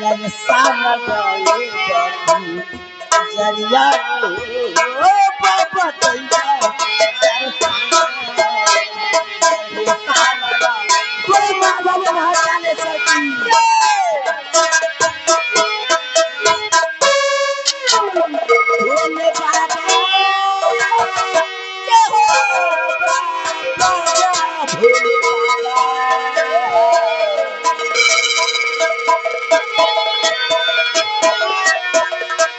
ललसा लगाए बाबू जरिया ओ बाबा दैया कोई माँ बाबा वहाँ जाने सकी भोले बाबा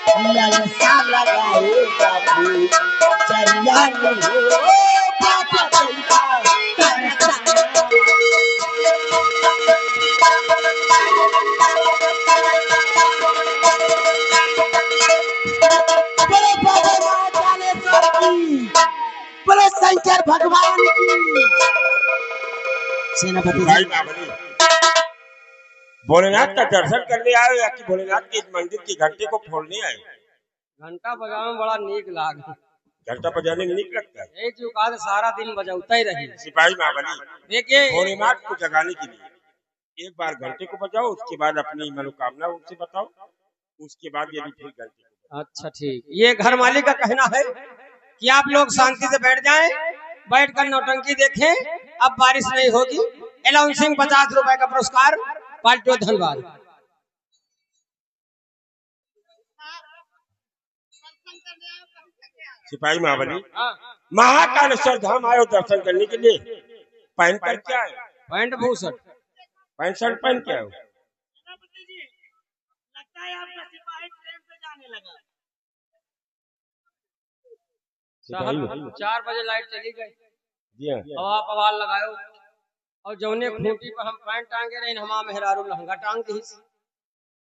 भोले ललसा लगाए बाबू जरिया हो बाबा दैया बड़े बाबा महाकालेश्वर की बड़े शंकर भगवान की सेनापति भाई बाबली भोलेनाथ का दर्शन करने आए या कि भोलेनाथ के मंदिर की घंटे को फोड़ने आए? घंटा बजाने में बड़ा नीक लाग घंटा बजाने में नीक लगता है। एक जो कहा सारा दिन बजाता ही रही सिपाही बाबली देखिए भोलेनाथ को जगाने के लिए एक बार घंटे को बजाओ, उसके बाद अपनी मनोकामना उनसे बताओ, उसके बाद यदि फिर घंटे। अच्छा ठीक, ये घर मालिक का कहना है कि आप लोग शांति से बैठ जाएं, बैठकर नौटंकी देखें। अब बारिश नहीं होगी। अनाउंसिंग 50 रुपए का पुरस्कार पार्टी धन्यवाद। सिपाही महाबली महाकालेश्वर धाम आयो दर्शन करने के लिए, पहन कर क्या है? पैंट भूषण पैंट शर्ट पहन के आयो। लगता है आपका सिपाही ट्रेन पे जाने लगा। साहब 4 बजे लाइट चली गई, जी हाँ। हवा पवाल लगायो और जौने खूंटी पर हम पैंट टांगे रहे हमा मेहरारू लहंगा टांग दी।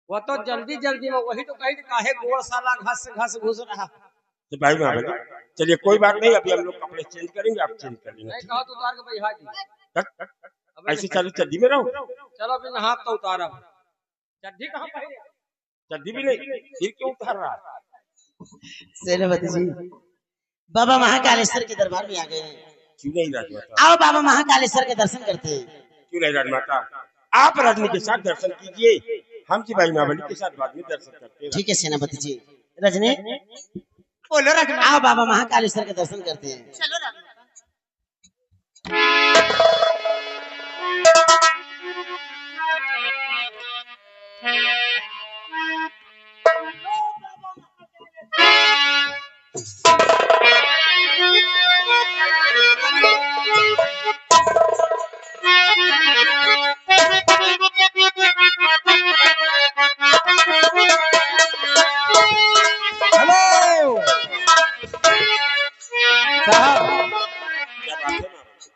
वो तो जल्दी जल्दी में वही तो कही काहे गोड़ साला घास से घास घुस रहा। सिपाही महाबली चलिए कोई बात नहीं, अभी हम लोग कपड़े चेंज करेंगे, आप चेंज कर लेंगे। नहीं कहा तो उतार के बैठा दी। ऐसे चलो चड्डी में रहो। चलो फिर नहा तो उतारा। चड्डी कहाँ पहने? चड्डी भी नहीं, फिर क्यों उतार रहा? सेनापति जी बाबा महाकालेश्वर के दरबार में आ गए हैं। क्यों नहीं राजमाता? आओ बाबा महाकालेश्वर के दर्शन करते हैं। क्यों नहीं राजमाता? आप रजनी के साथ दर्शन कीजिए, हम सिपाही महाबली के साथ बाद में दर्शन करते हैं। ठीक है सेनापति जी। रजनी बोलो रखना। आओ बाबा महाकालेश्वर के दर्शन करते हैं। चलो ना।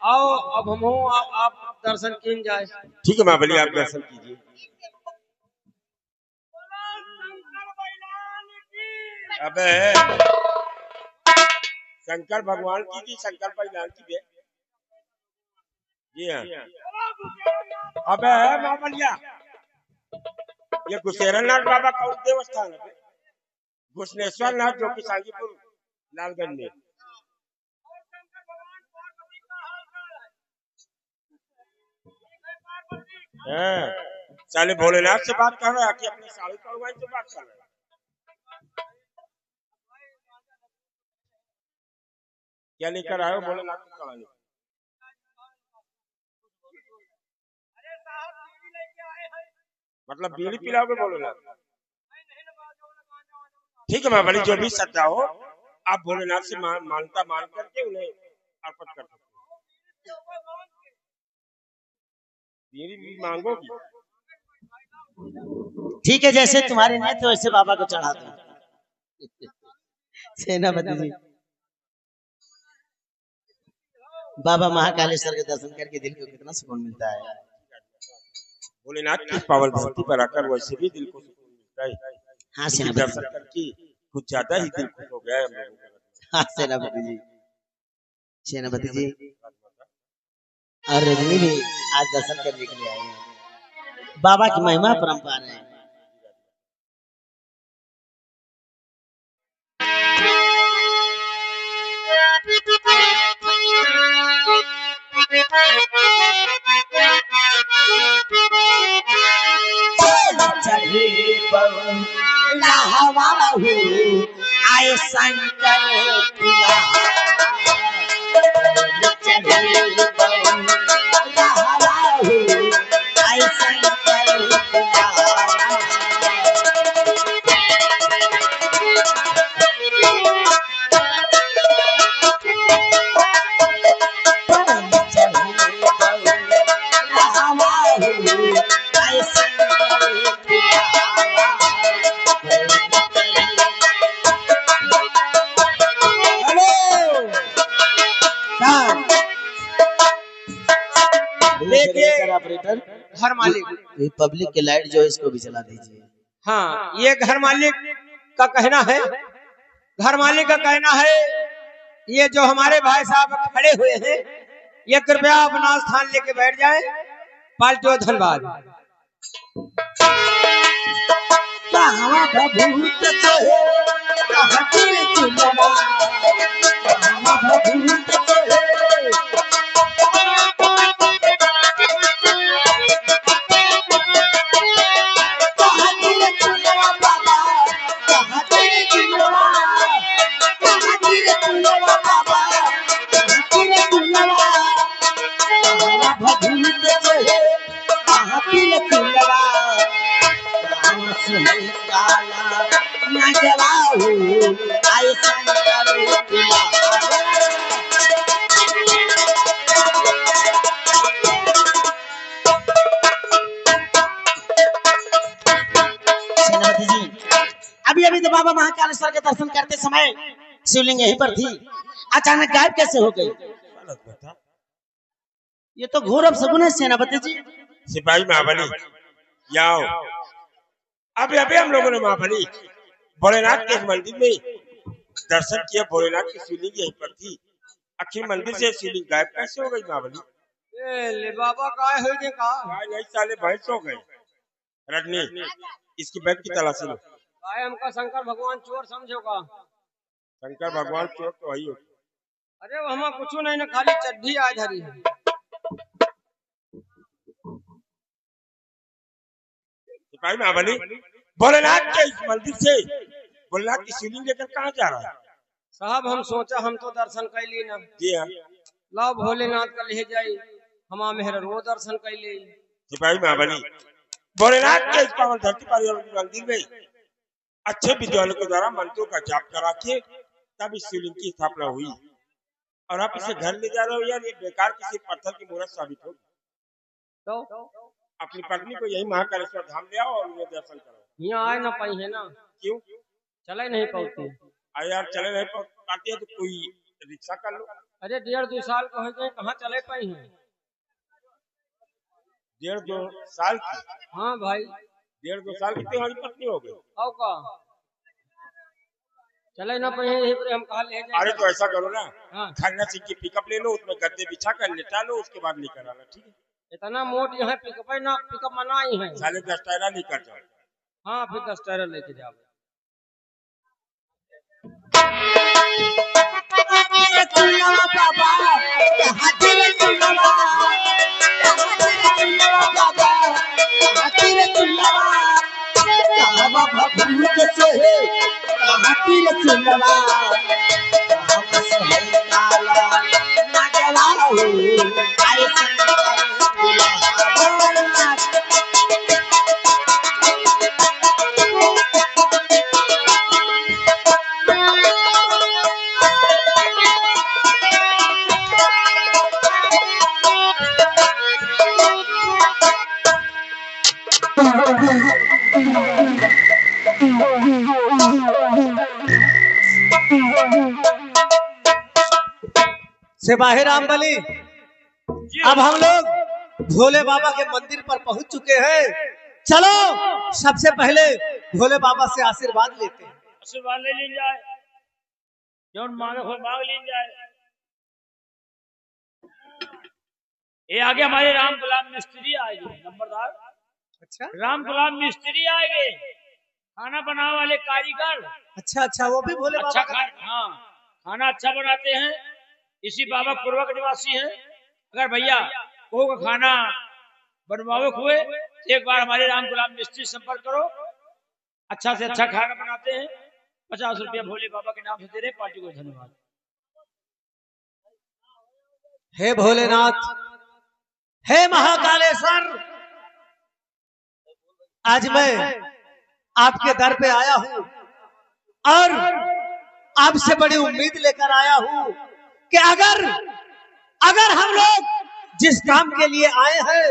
आओ अब हम आप दर्शन किन जाए। ठीक है महाबली आप दर्शन कीजिए। अबे शंकर भगवान की शंकर भगवान की बे। जी हाँ। अबे महाबलिया ये गुसेरा नाथ बाबा का देवस्थान है, घुसनेश्वर नाथ जो कि सांगीपुर लालगंज में। साले भोलेनाथ से बात कर रहा है कि अपने साड़ी कड़वाई से बात कर रहा है? क्या लेकर आए हो भोलेनाथ की कड़ाई? मतलब बीड़ी पिलाओगे भोलेनाथ? ठीक है महाबली जो भी श्रद्धा हो आप भोलेनाथ से मानता मान करके उन्हें अर्पित कर सकते हो। बीड़ी भी मांगोगी? ठीक है जैसे तुम्हारे नहीं तो वैसे बाबा को चढ़ा दो। सेनापति जी बाबा महाकालेश्वर के दर्शन करके दिल को कितना सुकून मिलता है। भोलेनाथ की पावन धरती पर आकर वैसे भी दिल को सुकून मिलता है। हाँ सेनापति दर्शन करके कुछ ज्यादा ही दिल खुश हो गया है हम लोगों का। हाँ सेनापति जी। सेनापति जी और रजनी भी आज दर्शन करने के लिए आए हैं। बाबा की महिमा परंपार है। चढ़े हो आए शंकर चढ़े बउआ हो आए शंकर देखिए ऑपरेटर घर मालिक, ये पब्लिक की लाइट जो है इसको भी जला दीजिए। हाँ ये घर मालिक का कहना है, घर मालिक का कहना है ये जो हमारे भाई साहब खड़े हुए हैं ये कृपया अपना स्थान लेके बैठ जाए। पाल्टियो धन्यवाद। अभी अभी तो बाबा महाकालेश्वर के दर्शन करते समय शिवलिंग यहीं पर थी, अचानक गायब कैसे हो गई? ये तो घोर अपशगुन है सेनापति जी। सिपाही महाबली जाओ, अभी अभी हम लोगों ने महाबली भोलेनाथ के मंदिर में दर्शन किया। भोलेनाथ की शिवलिंग यहीं पर थी, आखिर मंदिर से शिवलिंग गायब कैसे हो गई महाबली? ले बाबा काय हो गए का? नहीं साले भैंस हो गए। रजनी इसकी बैग की तलाशी लो। काय हमका शंकर भगवान चोर समझोगा? शंकर भगवान चोर तो वही होते। अरे वो हमारा कुछ नहीं ना, खाली चड्ढी आ धरी है। सिपाही महाबली भोलेनाथ के इस मंदिर से भोलेनाथ की शिवलिंग लेकर कहाँ जा रहा है? साहब हम सोचा हम तो दर्शन कर ली ना। जी हाँ, लाओ भोलेनाथ का ले जाई, हमारा मेहर वो दर्शन कर ली। सिपाही महाबली भोलेनाथ के इस पावन धरती पर मंदिर में अच्छे विद्वानों के द्वारा मंत्रों का जाप करा के तब इस शिवलिंग की स्थापना हुई, और आप इसे घर ले जा रहे हो यार, ये बेकार किसी पत्थर की मूर्त साबित होगी। तो अपनी पत्नी को यही महाकालेश्वर धाम ले आओ और उन्हें दर्शन करो। यहाँ आए ना पाई है ना, क्यों? चले नहीं पाती। अरे यार चले नहीं पाती है तो कोई रिक्शा कर लो। अरे 1.5-2 साल का हो गए, कहाँ चले पाई है? 1.5-2 साल की? हाँ भाई 1.5-2 साल की तुम्हारी पत्नी हो गई? आओ का चले ना पाई है, यहीं पर हम कहा ले जाए। अरे तो ऐसा करो ना, हाँ खन्ना सिंह की पिकअप ले लो, उसमें गद्दे बिछा कर लेटा लो, उसके बाद लेकर आना। ठीक है? इतना मोट यहाँ पिकअप है ना, पिकअप मना ही है। साले 10 टायरा लेकर जाओ। हाँ फिर 10 टायर लेके जाओ। सिपाही रामबली, अब हम लोग भोले बाबा के मंदिर पर पहुंच चुके हैं। चलो सबसे पहले भोले बाबा से आशीर्वाद लेते हैं। आशीर्वाद ले ली जाए, जो मांगे हो मांग ली जाए। ये आगे हमारे राम गुलाम मिस्त्री आएंगे, नंबरदार। अच्छा राम गुलाम मिस्त्री आएंगे, खाना बनाने वाले कारीगर। अच्छा अच्छा, वो भी भोले अच्छा बाबा का। हाँ, खाना अच्छा बनाते हैं। इसी बाबा पूर्वा के निवासी हैं। अगर भैया को खाना बनवावे हुए तो एक बार हमारे राम गुलाम मिस्त्री संपर्क करो, अच्छा से अच्छा खाना बनाते हैं। ₹50 भोले बाबा के नाम से दे रहे पार्टी को धन्यवाद। हे भोलेनाथ, हे महाकालेश्वर, आज मैं आपके दर पे आया हूं और आपसे बड़ी उम्मीद लेकर आया हूं कि अगर हम लोग जिस काम के लिए आए हैं,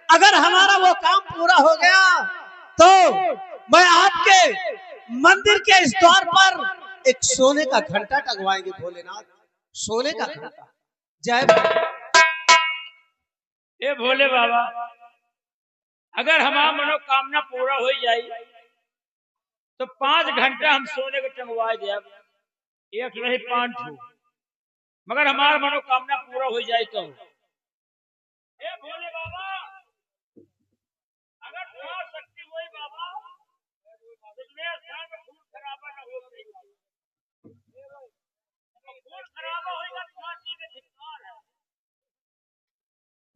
अगर हमारा वो काम पूरा हो गया तो मैं आपके मंदिर के इस द्वार पर एक सोने का घंटा टंगवाएंगे भोलेनाथ, सोने का घंटा। जय हे भोले बाबा, अगर हमारा मनोकामना पूरा हो जाए तो 5 घंटा हम सोने के टंगवा दे, एक नहीं 5 ठो, मगर हमारा मनोकामना पूरा हो जाए तो। हे भोले बाबा, अगर तुम्हारा शक्ति हुई बाबा तो मेरे स्थान में खून खराबा न हो, खून खराबा होगा तुम्हारी चीजें धिक्कार है।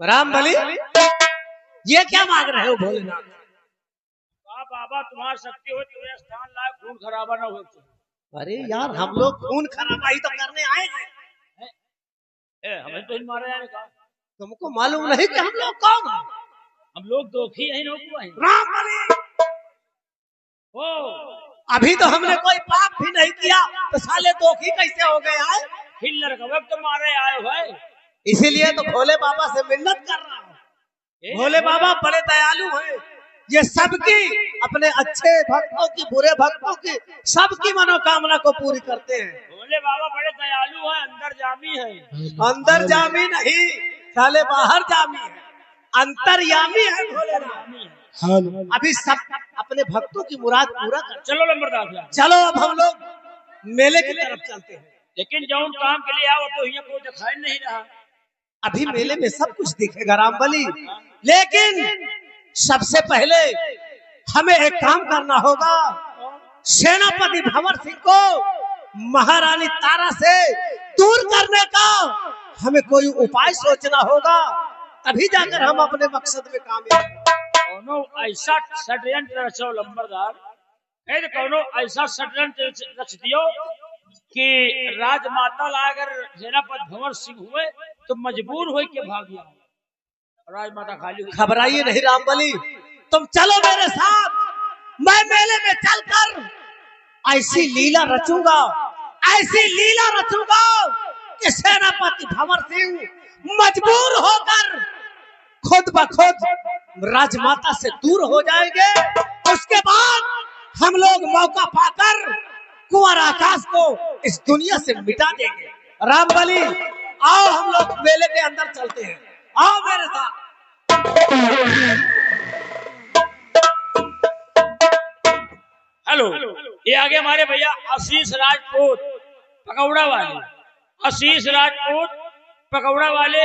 राम बलि, ये क्या मांग रहे हो भोलेनाथ? बाबा तुम्हारी शक्ति हो तुम्हें स्थान लाए खून खराबा न हो। अरे यार, हम लोग खून खराबा ही तो करने आए हैं। हमें तो मारे जाने का तुमको मालूम नहीं कि हम लोग कौन हैं? हम लोग दोखी है राम बलि, ओ अभी तो हमने कोई पाप भी नहीं किया तो साले दोखी कैसे हो गए हैं? हिल्लर का वक्त मारे आए भाई, इसीलिए तो भोले बाबा से मिन्नत कर रहा हूँ। भोले बाबा बड़े दयालु हैं, ये सबकी, अपने अच्छे भक्तों की, बुरे भक्तों की, सबकी मनोकामना को पूरी करते हैं। भोले बाबा बड़े दयालु हैं, अंदर जामी है। अंदर जामी नहीं साले, बाहर जामी है, अंतर्यामी है भोले बाबा। अभी सब अपने भक्तों की मुराद पूरा कर। चलो लंबरदार, चलो अब हम लोग मेले की तरफ चलते हैं। लेकिन जो काम के लिए आओ तो यहाँ कोई दिखाई नहीं रहा। अभी मेले में सब कुछ दिखेगा राम बलि, लेकिन सबसे पहले हमें एक काम करना होगा। सेनापति भंवर सिंह को महारानी तारा से दूर करने का हमें कोई उपाय सोचना होगा, तभी जाकर हम अपने मकसद में कामयाब। कौनो ऐसा षड्यंत्र रचो लंबरदार, कौनो ऐसा षड्यंत्र रच दियो कि राजमाता ला अगर सेनापति भंवर सिंह हुए तो मजबूर हो के भाग गया, राजमाता खाली। घबराइए नहीं राम बलि, तुम चलो मेरे साथ। मैं मेले में चलकर ऐसी लीला रचूंगा, ऐसी लीला रचूंगा कि सेनापति भंवर सिंह मजबूर होकर खुद ब खुद राजमाता से दूर हो जाएंगे। उसके बाद हम लोग मौका पाकर कुंवर आकाश को इस दुनिया से मिटा देंगे। राम बलि, आओ हम लोग मेले के अंदर चलते हैं, आओ मेरे साथ। हेलो, ये आगे हमारे भैया आशीष राजपूत पकौड़ा वाले, आशीष राजपूत पकौड़ा वाले,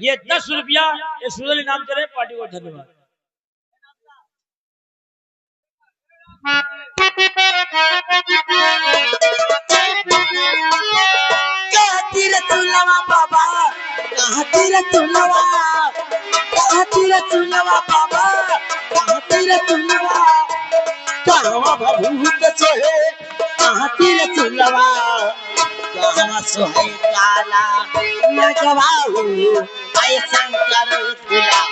ये 10 रुपया ये सुधल इनाम दे रहे, पार्टी को धन्यवाद। बाबा कहाँ तेरा चुलवा, कहाँ तेरा चुलवा बाबा, कहाँ तेरा चुलवा, कहाँ भभूत सोहे, कहाँ तेरा चुलवा, कहाँ सोहे काला नगवाहू, आय शंकर चुलवा।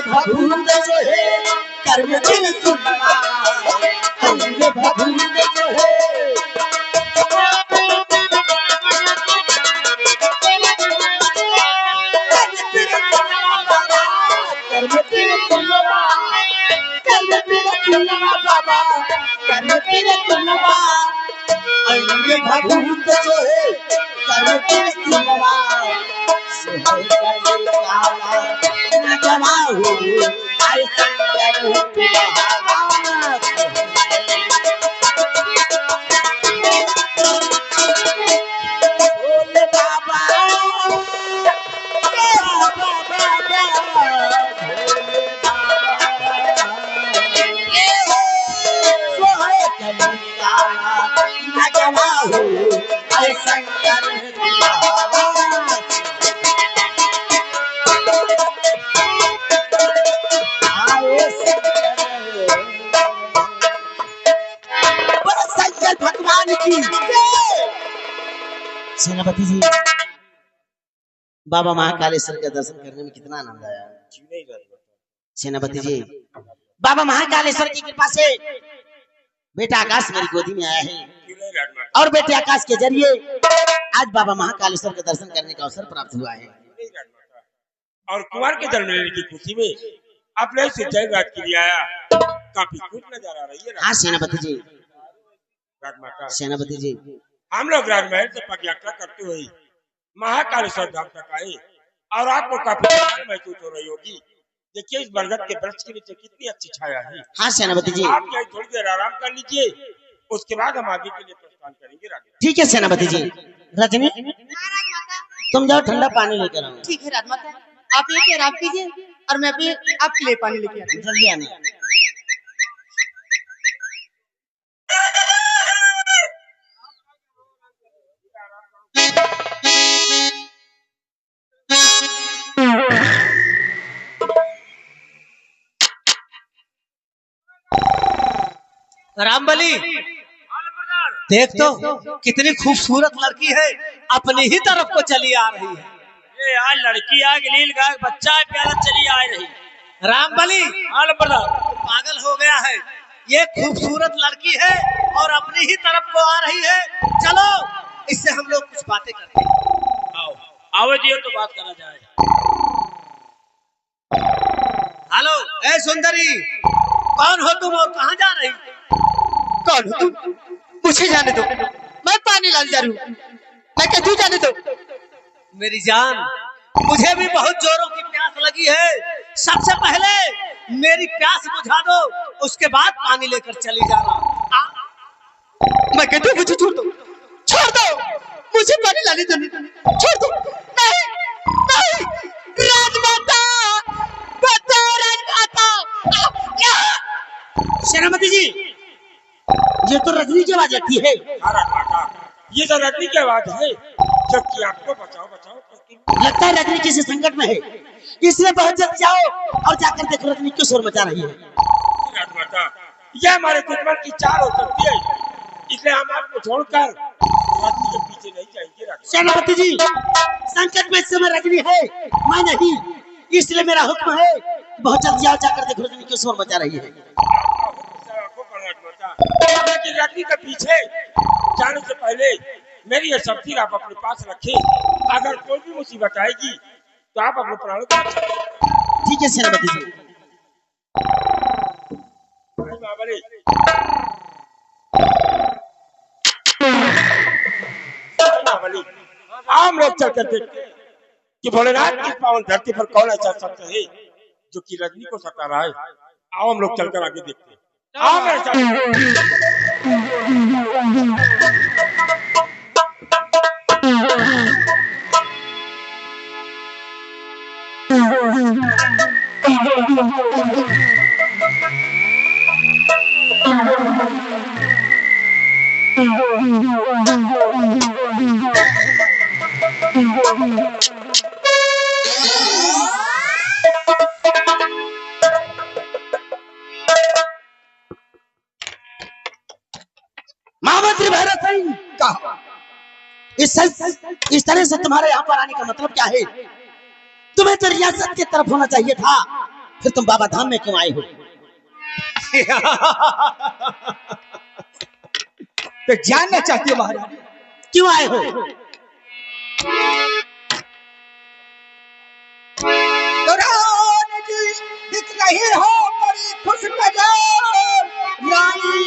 भभूत सोहे कर्म दिल सुनवा, अंग भभूत सोहे कर्म दिल सुनवा, कर्म दिल सुनवा बाबा, कर्म दिल सुनवा, अंग भभूत सोहे कर्म दिल सुनवा, सोहे कर्म काला नगवाहू, आय शंकर चुलवा। भोले बाबा, बाबा बाबा, भोले बाबा, सोहे कर्म काला नगवाहू, आए शंकर बुलावा आए शंकर बोलो शंकर भगवान की जय। सेनापति जी बाबा महाकालेश्वर का दर्शन करने में कितना आनंद आया। सेनापति जी बाबा महाकालेश्वर की कृपा से बेटा आकाश मेरी गोदी में आया है और बेटे आकाश के जरिए आज बाबा महाकालेश्वर के दर्शन करने का अवसर प्राप्त हुआ है। और कुंवर के जन्म लेने की खुशी में आपने से जय रात के लिए आया, काफी खुश नजर आ रही है। हाँ सेनापति जी राजमाता सेनापति जी हम लोग राजमहल से पदयात्रा करते हुए महाकालेश्वर धाम तक आए और आपको काफी थकान महसूस हो रही होगी। देखिए इस बरगद के वृक्ष के नीचे कितनी अच्छी छाया है। हाँ सेनापति जी आप यहीं थोड़ी देर आराम कर लीजिए, उसके बाद हम आगे के लिए प्रस्थान करेंगे। राजमाता ठीक है सेनापति जी। रजनी तुम जाओ ठंडा पानी लेकर आओ। ठीक है राजमाता, आप लेके आराम कीजिए और मैं भी आपके लिए पानी लेके आती हूँ। जल्दी आना। रामबली देख तो कितनी खूबसूरत लड़की है, अपनी ही तरफ को चली आ रही है। ये यार लड़की आ नील गाय बच्चा है प्यारा चली आ रही। रामबली पागल हो गया है, ये खूबसूरत लड़की है और अपनी ही तरफ को आ रही है। चलो इससे हम लोग कुछ बातें करते हैं। आओ आओ जी तो बात करा जाए। हेलो ए सुंदरी, कौन हो तुम और कहाँ जा रही? कौन हो तुम? मुझे जाने दो, मैं पानी लाने जा रही हूँ। मैं कहती हूँ जाने दो। मेरी जान मुझे भी बहुत जोरों की प्यास लगी है, सबसे पहले मेरी प्यास बुझा दो, उसके बाद पानी लेकर चली जाना। मैं कहती हूँ मुझे छोड़ दो, छोड़ दो, मुझे पानी लाने दो, छोड़ दो। नहीं नहीं राजमाता, बताओ राजमाता। सेनापति जी ये तो रजनी की आवाज लगती है। राजमाता ये तो रजनी की आवाज है, जबकि आपको बचाओ बचाओ लगता है रजनी किसी संकट में है, इसलिए बहुत जल्द जाओ और जाकर देखो रजनी क्यों शोर मचा रही है। राजमाता यह हमारे दुश्मन की चाल हो सकती है, इसलिए हम आपको छोड़कर रजनी के पीछे नहीं जाएंगे। राजमाता सेनापति जी संकट में इस समय रजनी है, मैं नहीं, इसलिए मेरा हुक्म है बहुत जल्द जाओ, जाकर देखो रजनी क्यों शोर मचा रही है। लेकिन रजनी के पीछे जाने से पहले मेरी ये शक्ति आप अपने पास रखें। अगर कोई भी मुसीबत आएगी तो आप अपने प्राणों को बचाएं। ठीक है सेनापति जी। हम लोग चल कर देखते हैं कि भोलेनाथ की पावन धरती पर कौन ऐसा शख्स है जो कि रजनी को सता रहा है। आओ हम लोग चलकर आगे देखते हैं। आओ मेरे साथ। महामंत्री भैरव सिंह कहा, इस तरह से तुम्हारे यहाँ पर आने का मतलब क्या है? तुम्हें तो रियासत की तरफ होना चाहिए था, फिर तुम बाबा धाम में क्यों आए हो? तो जानना चाहती हो महाराज क्यों आए हो? दिख रही हो बड़ी खुश नजर रानी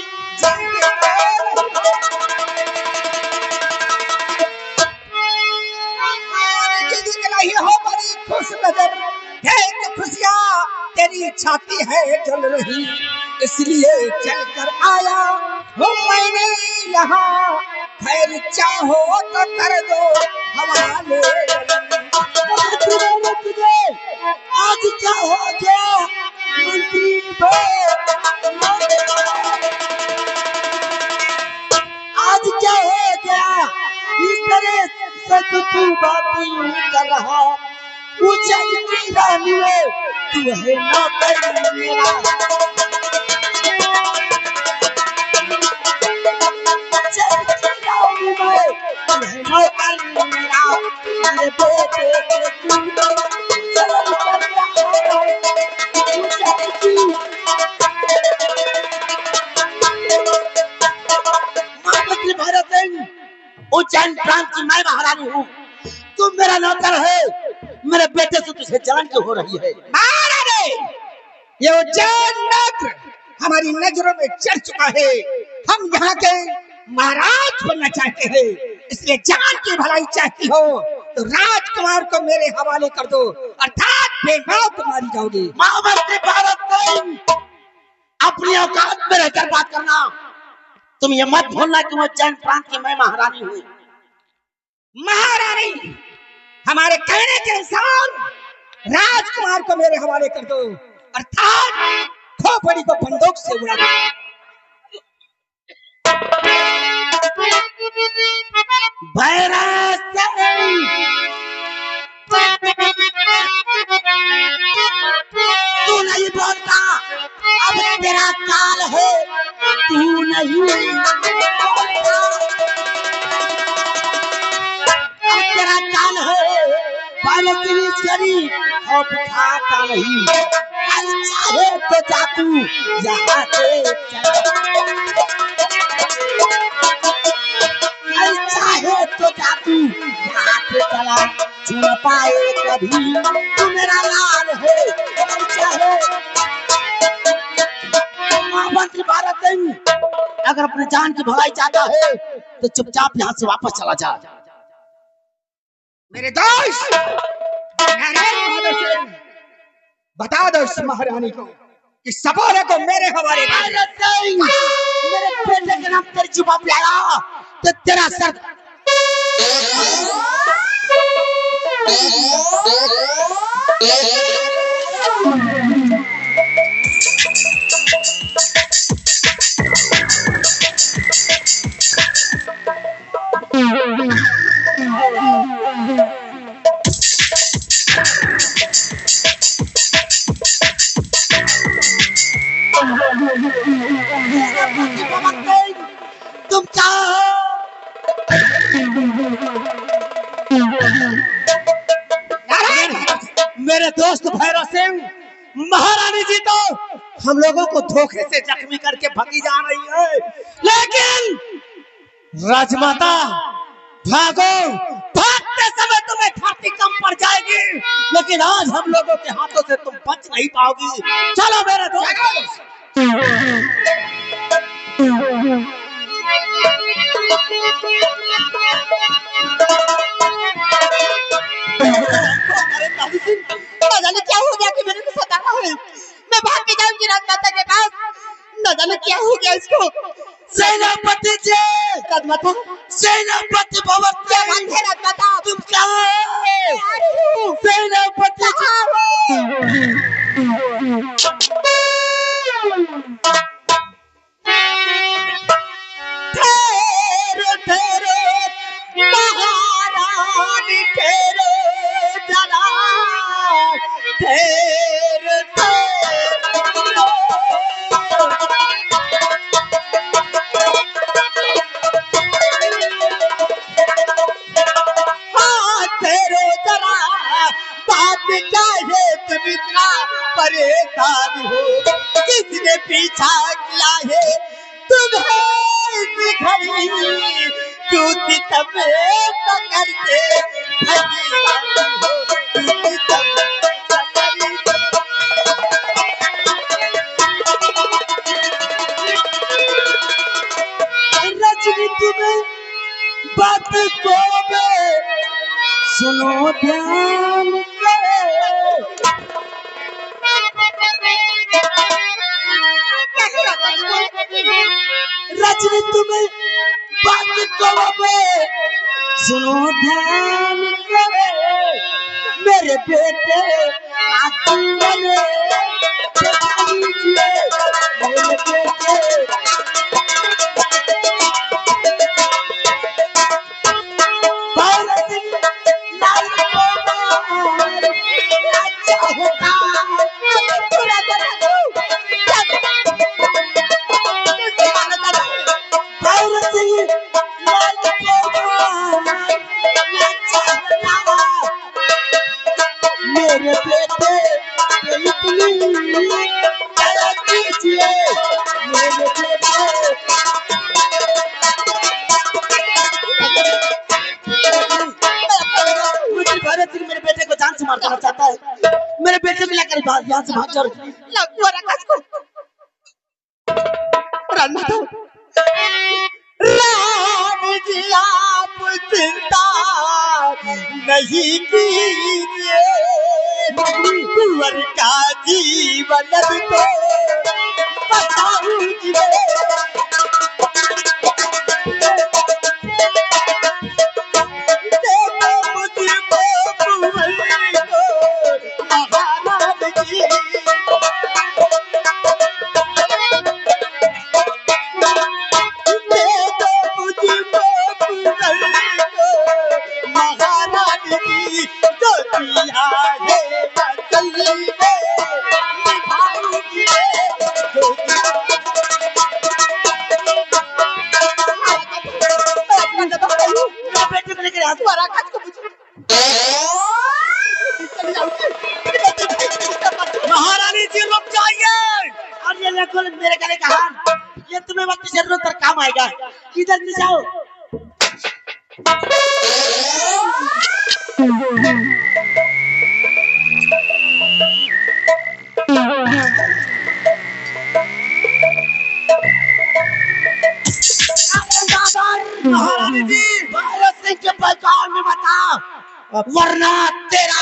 दिख रही हो बड़ी खुश नजर, ढेर खुशियाँ तेरी छाती है जल रही, इसलिए चल कर आया हूँ मैंने यहाँ, खैर चाहो तो कर दो हवाले। तुझे आज क्या हो गया मंत्री आज क्या हो गया देख तू बाती कर रहा ऊंचाई की रानी में तू है नौकर मेरा ऊंचाई की रानी में तू है नौकर मेरा मेरे बेटे के तू चल कर रहा ऊंचाई की महामंत्री भरत सिंह उज्जैन प्रांत की मैं महारानी हूँ तू मेरा नौकर है मेरे बेटे से तुझे जलन क्यों हो रही है महारानी ये उज्जैन नगर हमारी नजरों में चढ़ चुका है हम यहाँ के महाराज बनना चाहते हैं इसलिए जान की भलाई चाहती हो तो राजकुमार को मेरे हवाले कर दो अर्थात बेमौत मारी जाओगी महामंत्री भरत सिंह अपनी औकात में रहकर बात करना तुम ये मत भूलना कि मैं उज्जैन प्रांत की मैं महारानी हूँ महारानी हमारे कहने के अनुसार राजकुमार को मेरे हवाले कर दो अर्थात खोपड़ी को बंदूक से उड़ा दो भैरव सिंह तू नहीं बोलता अब तेरा काल है तू नहीं बोलता अब तेरा काल है पहले फिनिश करी और खाता नहीं कल चाहे तो जा तू यहाँ से कल चाहे तो जा तू यहाँ से चला छू पाए कभी तू मेरा लाल है कल चाहे महामंत्री भरत सिंह अगर अपनी जान की भलाई चाहता है तो चुपचाप यहाँ से वापस चला जा मेरे दोस्त बता दो इस महारानी को कि सबोरे को मेरे हवाले कर दो। भरत सिंह मेरे बेटे के नाम तेरी जुबान पे आया तो तेरा सर तुम क्या मेरे दोस्त भैरव सिंह महारानी जी तो हम लोगों को धोखे से जख्मी करके भगी जा रही है लेकिन राजमाता भागो भागते समय तुम्हें धरती कम पड़ जाएगी लेकिन आज हम लोगों के हाथों से तुम बच नहीं पाओगी चलो मेरे दोस्त न जाने क्या हो गया कि मेरे को सताना है मैं भाग के जाऊंगी राजमाता के पास न जाने क्या हो गया इसको सेनापति जी राजमाता सेनापति भवन क्या बात है राजमाता तुम कहाँ हो सेनापति ठहरो ठहरो महारानी ठहरो जरा ठहरो ठहरो हाँ ठहरो जरा बात क्या है तुम इतना परेशान हो किसने पीछा किया है तुम्हें घड़ी टूटी तबे पकड़ते रजनी तुम्हें बात को सुनो ध्यान रजनी तुम्हें बात को सुनो ध्यान मेरे बेटे मेरे बेटे भारत चल भाग यहाँ से, भाग चल। लकुआ रखा को रामनाथ, राम जी आप चिंता नहीं कीजिए, कुंवर का जीवन तो बताऊंगी। महारानी जी रुक जाइए। और ये लकुल मेरे गले का हार, ये तुम्हें वक्त की जरूरत पर काम आएगा। इधर से जाओ। महारानी जी भगत सिंह के पैगाम में बता, वरना तेरा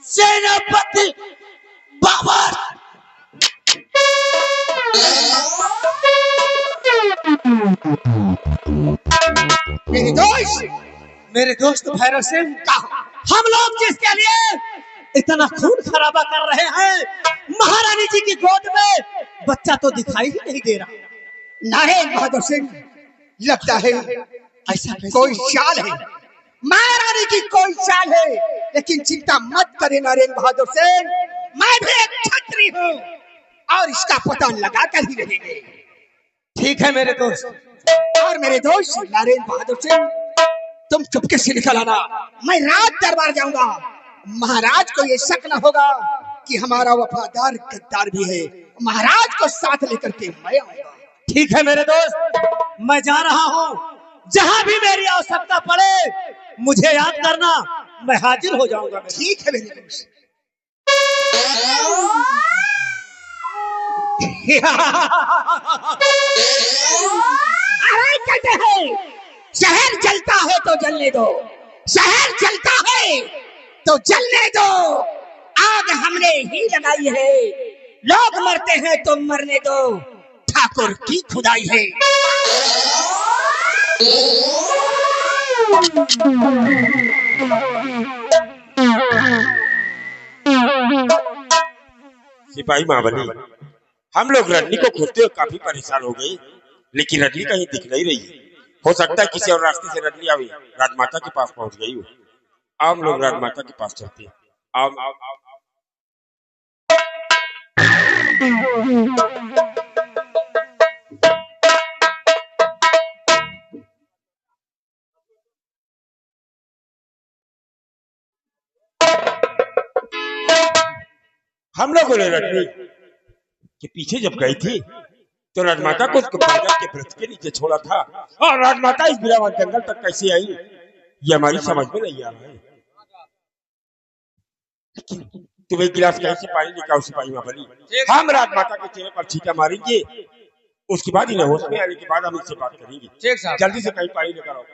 सेनापति बाबर मेरे दोस्त भैरव सिंह, हम लोग जिसके लिए इतना खून खराबा कर रहे हैं, महारानी जी की गोद में बच्चा तो दिखाई ही नहीं दे रहा। नारायण बहादुर सिंह, लगता है ऐसा कोई चाल है, महारानी की कोई चाल है। लेकिन चिंता मत करें नारायण बहादुर सिंह, मैं भी एक छत्री हूँ और इसका पता लगा कर ही रहेंगे। ठीक है मेरे दोस्त। और मेरे दोस्त नारायण बहादुर सिंह, तुम चुपके से निकल आना, मैं रात दरबार जाऊंगा। महाराज को ये शक न होगा कि हमारा वफादार गद्दार भी है। महाराज को साथ लेकर के मैं आऊंगा। ठीक है मेरे दोस्त, मैं जा रहा हूँ। जहाँ भी मेरी आवश्यकता पड़े मुझे याद करना, मैं हाजिर हो जाऊंगा। ठीक है मेरे दोस्त। अरे कहते हैं शहर जलता है तो जलने दो, शहर जलता है तो जलने दो। आग हमने ही लगाई है, लोग मरते हैं तो मरने दो, ठाकुर की खुदाई है। सिपाही महाबली, हम लोग रजनी को खोजते हुए काफी परेशान हो गए, लेकिन रजनी कहीं दिख नहीं रही है। हो सकता है किसी और रास्ते से रजनी अभी राजमाता के पास पहुंच गई हो। हम लोग राजमाता के पास चलते हैं। आओ आओ आओ। हम लोगों ने रजनी के पीछे जब गई थी तो राजमाता को उसके बरगद के वृक्ष के नीचे छोड़ा था, और राजमाता इस बिलावन जंगल तक कैसे आई ये हमारी समझ में नहीं आ रहा है। तुम एक गिलास कहीं से पानी लेकर आओ सिपाही महाबली। हम राजमाता के चेहरे पर छींटा मारेंगे, उसके बाद इन्हें होश में आने के बाद हम इनसे बात करेंगे। जल्दी से कहीं पानी लेकर आओ।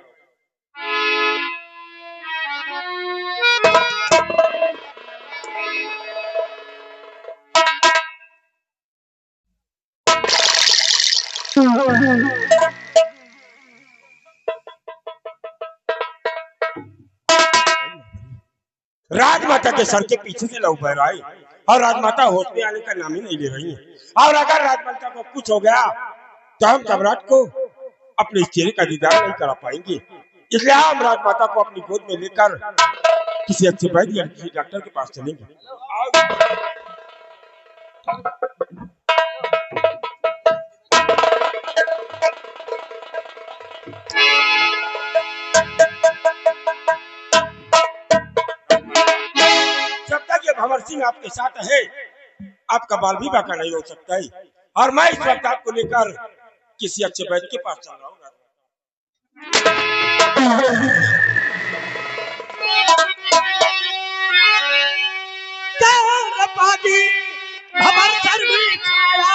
राजमाता के सर के पीछे से लहू बह रहा है और राजमाता होश में आने का नाम ही नहीं ले रही है। और अगर राजमाता को कुछ हो गया तो हम सम्राट को अपने चेहरे का दीदार नहीं करा पाएंगे। इसलिए हम राजमाता को अपनी गोद में लेकर किसी अच्छे वैद्य या किसी डॉक्टर के पास चलेंगे। भंवर सिंह आपके साथ है, आपका बाल भी बाका नहीं हो सकता है। और मैं इस वक्त आपको लेकर किसी अच्छे वैद्य के पास चल रहा हूँ। भंवर सर में खाया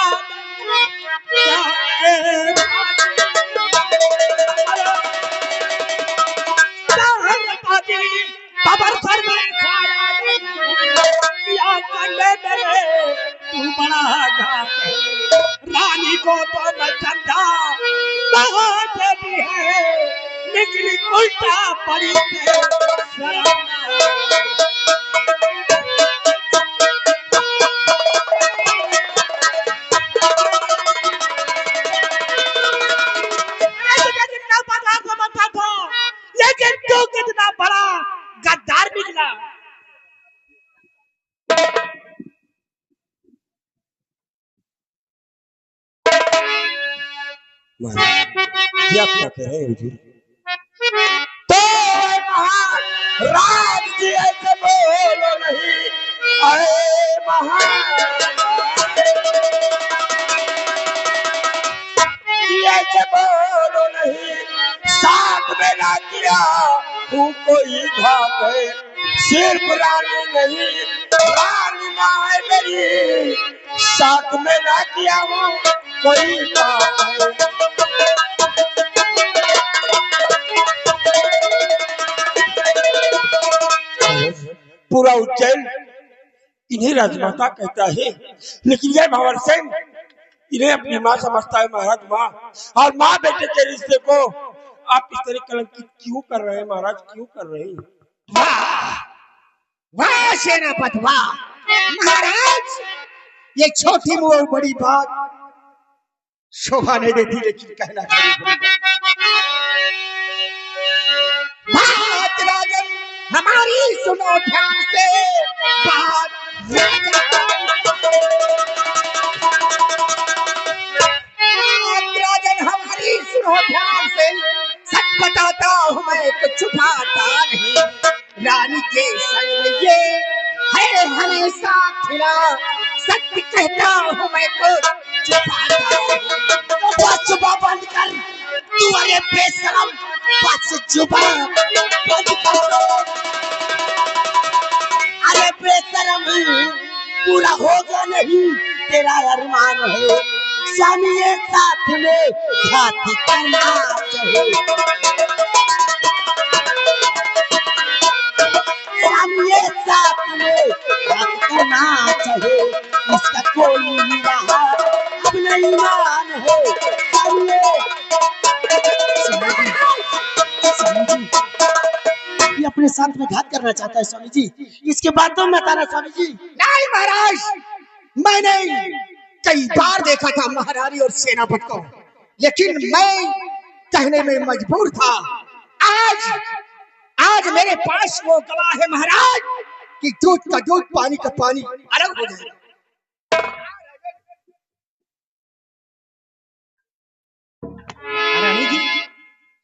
भंवर सर में खाया या कंडे मेरे तू बड़ा घाट है। रानी को तो मैं समझा बहुत भी है, निकली उल्टा पड़ी लेकिन तू कितना बड़ा गद्दार निकला। क्या क्या कह रहे हैं जी? तो राज जी ऐसे बोलो नहीं, अरे ऐसे बोलो नहीं, साथ में ना किया तू कोई घात है। सिर्फ रानी नहीं, रानी माँ है मेरी, साथ में ना किया हूँ कोई बात है। पूरा उज्जैन इन्हें राजमाता कहता है, लेकिन यह भंवर सिंह इन्हें अपनी माँ समझता है। महाराज माँ और माँ बेटे के रिश्ते को आप इस तरह कलंकित क्यों कर रहे हैं महाराज, क्यों कर रहे हैं? वाह वाह सेनापति वाह। महाराज ये छोटी मुँह और बड़ी बात शोभा नहीं देती, लेकिन कहना जरूर बात राजन हमारी सुनो ध्यान से। बात राजन हमारी सुनो ध्यान से। सच बताता हूँ मैं तो छुपाता नहीं, रानी के संग ये है हमेशा खिला। सत्य कहता हूँ मैं तो छुपाता नहीं। बस जुबान बंद कर तू, अरे बेशरम, बस जुबान बंद कर। अरे बेशरम पूरा होगा नहीं तेरा अरमान है, स्वामी साथ में घाती करना चाहिए। स्वामी साथ में घाती करना चाहिए, इसका कोई रहा अब नहीं मान है। ये अपने साथ में घात करना चाहता है स्वामी जी, इसके बाद तो मैं तारा स्वामी जी। नहीं महाराज, मैंने कई बार देखा था महारानी और सेनापति को, लेकिन मैं कहने में मजबूर था। आज मेरे पास वो गवाह है महाराज कि दूध का दूध पानी का पानी अलग हो जाएगा। रानी जी,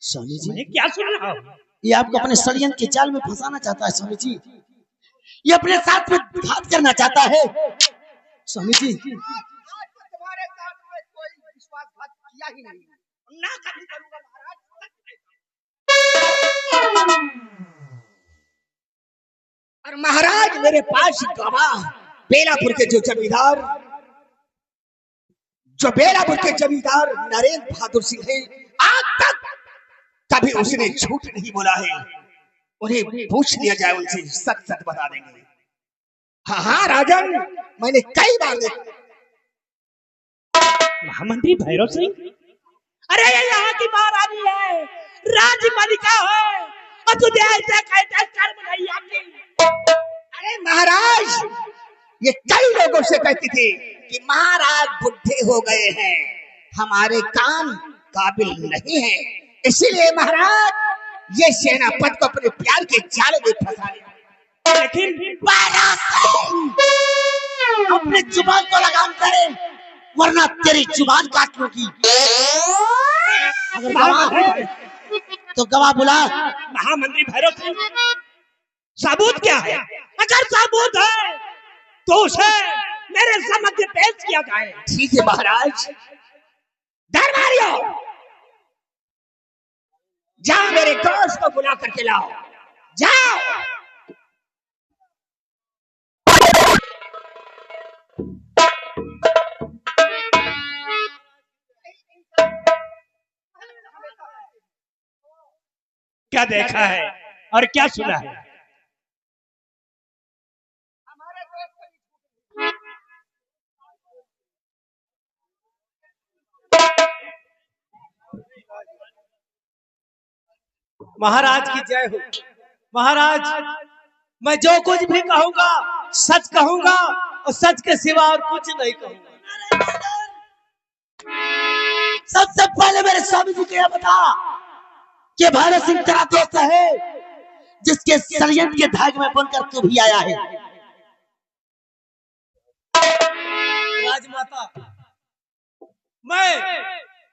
स्वामी जी, मैं क्या सुन रहा हूँ? ये आपको अपने षड्यंत्र के जाल में फंसाना चाहता है स्वामी जी। ये अपने साथ में घात करना चाहता है स्वामी जी। आज तक तुम्हारे साथ में कोई विश्वासघात किया ही नहीं, ना कभी करूंगा महाराज। और महाराज मेरे पास गवाह बेलापुर के जो बेलापुर के जमींदार नरेंद्र बहादुर सिंह है, आज तक कभी उसने झूठ नहीं बोला है। उन्हें पूछ लिया जाए, उनसे सच सच बता देंगे। हाँ हाँ राजन, मैंने कई बार देखा। महामंत्री भैरव सिंह, अरे ये यहाँ की महारानी है, राजमलिका है, और तुझे ऐसे कहते शर्म नहीं आती? अरे महाराज, ये कई लोगों से कहती थी कि महाराज बुढ़े हो गए हैं, हमारे काम काबिल नहीं है, इसीलिए महाराज ये सेनापति को अपने प्यार के जाल में फंसा लिया। लेकिन अपने जुबान को लगाम करे, वरना तेरी जुबान काट लूंगी। अगर गवाह है तो गवाह बुला। महामंत्री भैरव सिंह, सबूत क्या है? अगर सबूत है तो उसे मेरे समक्ष पेश किया जाए। ठीक है महाराज। दरबारियों, जाओ मेरे दोस्त को बुला करके लाओ, जाओ। क्या देखा है और क्या सुना है? महाराज की जय हो। महाराज, मैं जो कुछ भी कहूंगा सच कहूंगा और सच के सिवा और कुछ नहीं कहूंगा। सबसे पहले मेरे स्वामी जी को यह बता कि भैरव सिंह तेरा दोस्त है जिसके षड्यंत्र के धागे में बनकर तू भी आया है। राजमाता, मैं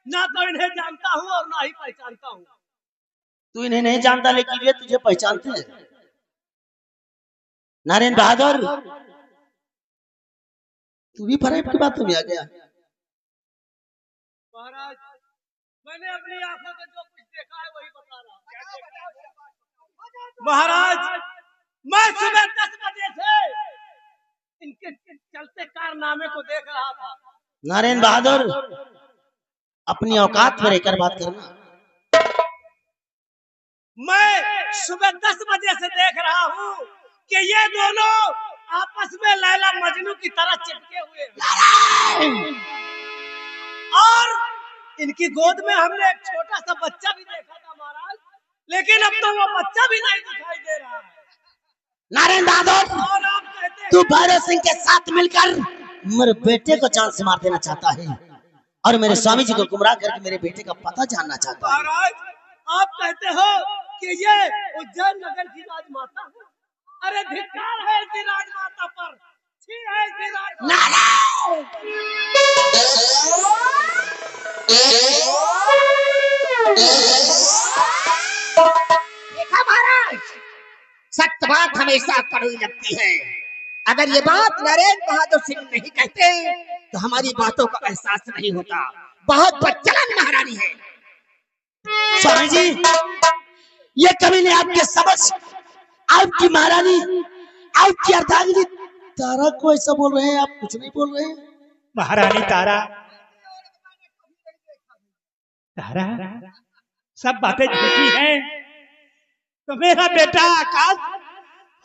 ना तो इन्हें जानता हूँ और ना ही पहचानता हूँ। तू इन्हें नहीं जानता लेकिन ये तुझे पहचानते हैं। नारायण बहादुर, तू भी फरेब की बातों में आ गया। महाराज, मैंने अपनी आंखों से जो कुछ देखा है वही बता रहा हूं। महाराज, मैं सुबह 10 बजे से इनके चलते कारनामे को देख रहा था। नारायण बहादुर, अपनी औकात में रहकर बात करना। मैं सुबह 10 बजे से देख रहा हूँ कि ये दोनों आपस में लैला मजनू की तरह चिपके हुए हैं। और इनकी गोद में हमने एक छोटा सा बच्चा भी देखा था महाराज, लेकिन अब तो वो बच्चा भी नहीं दिखाई दे रहा है। नारायण बहादुर, और आप कहते हैं तू भैरव सिंह के साथ मिलकर मेरे बेटे को जान से मार देना चाहता है और मेरे स्वामी जी को गुमराह करके मेरे बेटे का पता जानना चाहता है। महाराज, आप कहते हो कि ये उज्जैन नगर की राजमाता है। अरे धिक्कार है इसी राजमाता पर, छी है इसी राजमाता। देखा महाराज, सत्य बात हमेशा कड़वी लगती है। अगर ये बात नरेंद्र बहादुर सिंह नहीं कहते तो हमारी बातों का एहसास नहीं होता। बहुत बदचलन महारानी है। स्वामी जी, ये कभी नहीं आपके समझ, आपकी महारानी, आपकी अर्धांगिनी तारा को ऐसा बोल रहे हैं, आप कुछ नहीं बोल रहे हैं। महारानी तारा, तारा सब बातें झूठी हैं। तो मेरा बेटा आकाश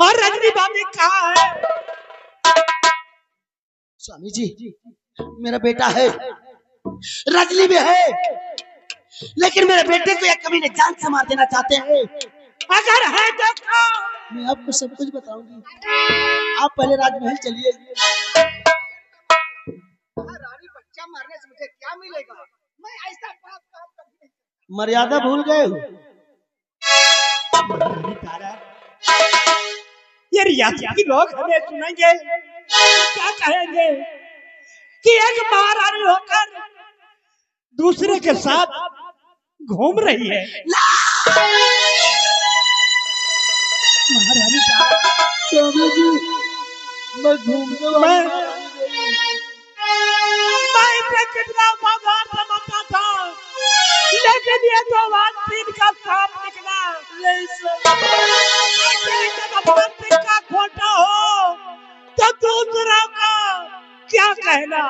और रजनी भाभी कहाँ है? स्वामी जी, मेरा बेटा है, रजनी भी है, लेकिन मेरे बेटे को ये कभी ने जान से मार देना चाहते हैं। अगर है तो मैं आपको सब कुछ बताऊंगी। आप पहले राजमहल चलिए। रानी बच्चा मारने से मुझे क्या मिलेगा? मैं ऐसा पाप काम कभी नहीं। मर्यादा भूल गए हो। महारानी तारा, ये रियासत के लोग हमें सुनेंगे तो क्या कहेंगे कि एक महारानी होकर दूसरे के साथ घूम रही है। महारानी तारा, स्वामी जी, मैं घूमने वाला मैं इसे कितना बाजार समझता था, लेकिन ये तो वानसीन का सांप निकला। वानसीन का खोटा हो तो दूसरों का क्या कहना।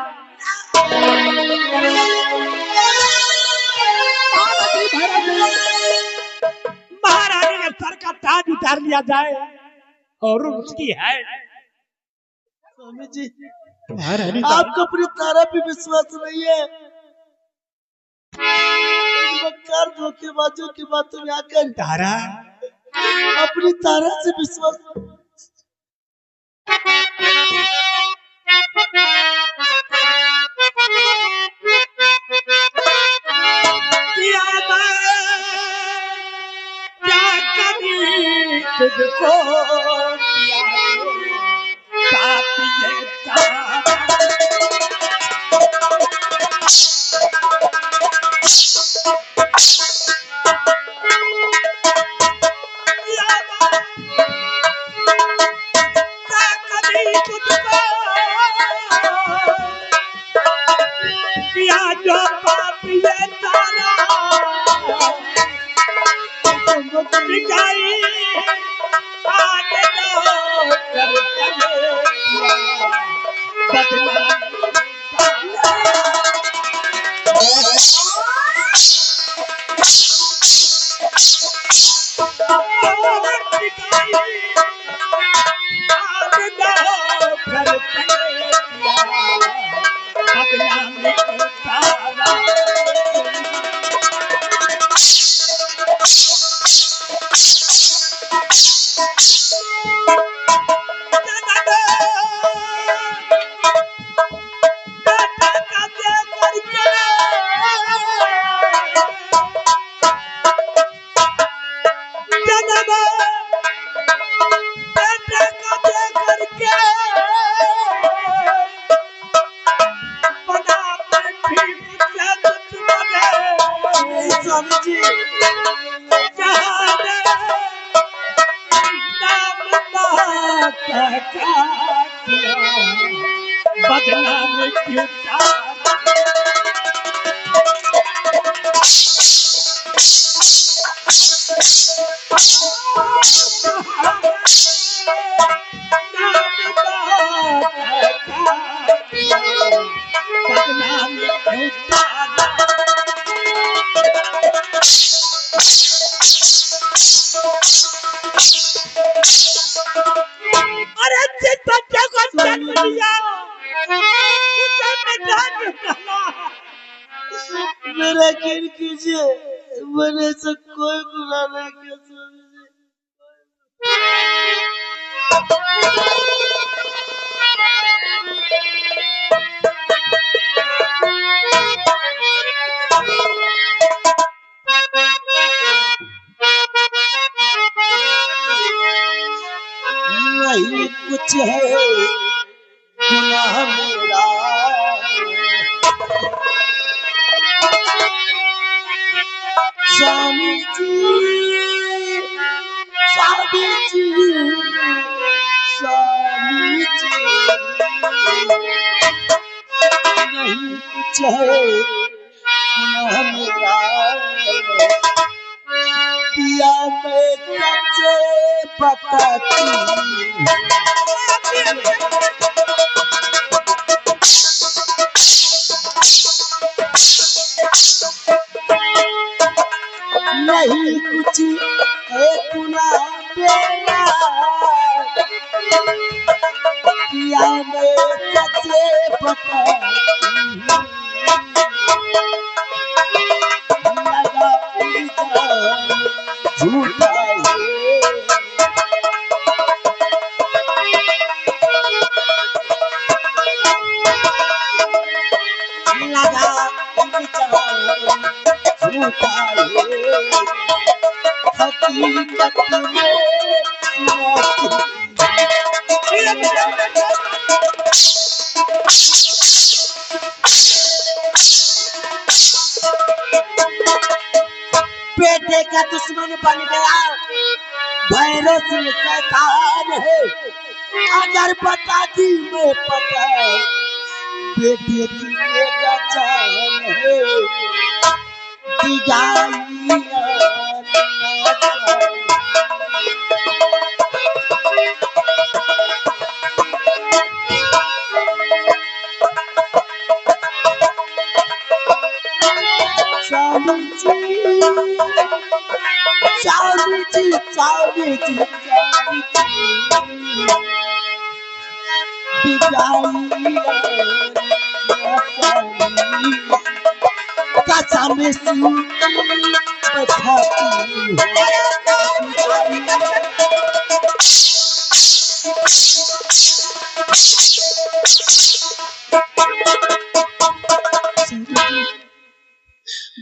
महारानी के सर का ताज उतार लिया जाए और उसकी है। स्वामी जी, आपको अपनी तारा पे विश्वास नहीं है। मक्कार धोखेबाजों की बातों में आकर तारा, अपनी तारा से विश्वास। तुझको तुझको किया जो पाप ये तारा बिगाई आज लो कर करे बदनाम बदनाम क्यों बदनाम अरे जिस बच्चे को जन्म दिया मेरा गिर कीजिए, मैंने से कोई गुनाह नहीं किया स्वामी जी। नहीं कुछ है गुनाह मेरा, स्वामी जी, स्वामी जी, स्वामी जी, नहीं कुछ है गुनाह मेरा, पिया मैं सच्चे बताती नहीं कुछ है गुनाह मेरा, पिया मैं सच्चे बताती लगा झूठा हकीकत में बेटे का दुश्मन बन गया, भैरव सिंह शैतान है, अगर बता दी मैं पता बेटे की मेरा जान है, स्वामी जी, स्वामी जी, कसम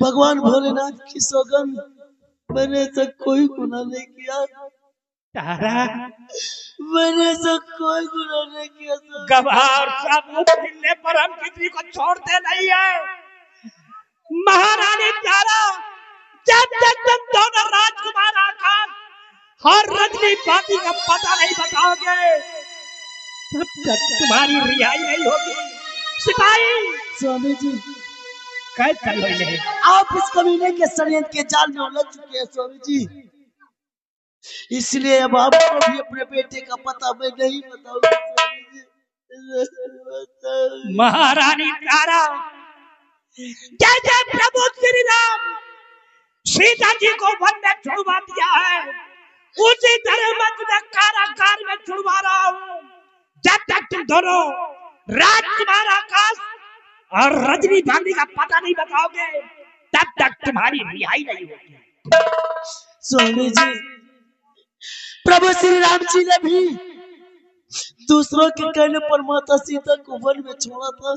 भगवान भोलेनाथ की सौगंध, मैंने ऐसा कोई गुनाह नहीं किया तारा, मैंने ऐसा कोई गुनाह नहीं किया। गवार सबूत मिलने पर हम किसी को छोड़ते नहीं है। महारानी तारा, जब तक तुम दोनों राजकुमार आकाश और रजनी बाती का पता नहीं बताओगे, तब तक तुम्हारी रिहाई नहीं होगी। सिपाही स्वामी जी, कैद कर लो इन्हें। आप इस कमीने के षड्यंत्र के जाल में उलझ चुके हैं स्वामी जी, इसलिए अब आपको भी अपने बेटे का पता मैं नहीं बताऊंगा स्वामी जी। महारानी तारा, जय जय प्रभु श्री राम, सीता जी को वन में छुड़वा दिया है, उसी तरह मैं तुझे कारागार में छुड़वा रहा हूँ। जब तक तुम दोनों राजकुमार आकाश और रजनी भाभी का पता नहीं बताओगे, तब तक तुम्हारी रिहाई नहीं होगी। स्वामी जी, प्रभु श्री राम जी ने भी दूसरों के कहने पर माता सीता को वन में छोड़ा था,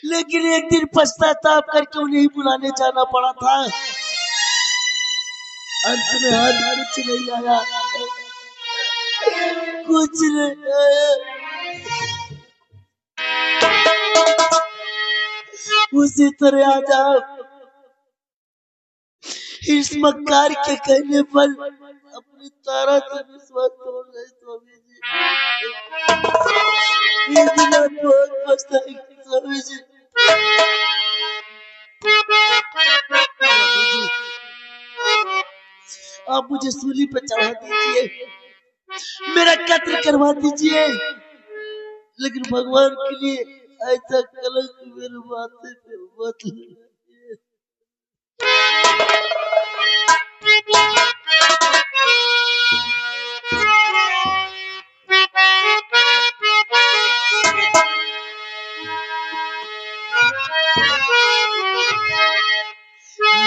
लेकिन एक दिन पछताताप करके उन्हें ही बुलाने जाना पड़ा था। अंत में हाथ कुछ नहीं आया, कुछ नहीं आया। उसी तरह आज आप इस मक्कार के कहने पर अपनी तारा से विश्वास तोड़ रहे स्वामी जी। इस दिन आप बहुत पछताएंगे स्वामी जी। आप मुझे सूली पर चढ़ा दीजिए, मेरा कत्ल करवा दीजिए, लेकिन भगवान के लिए ऐसा कलंक मेरे माथे पे मत लीजिए।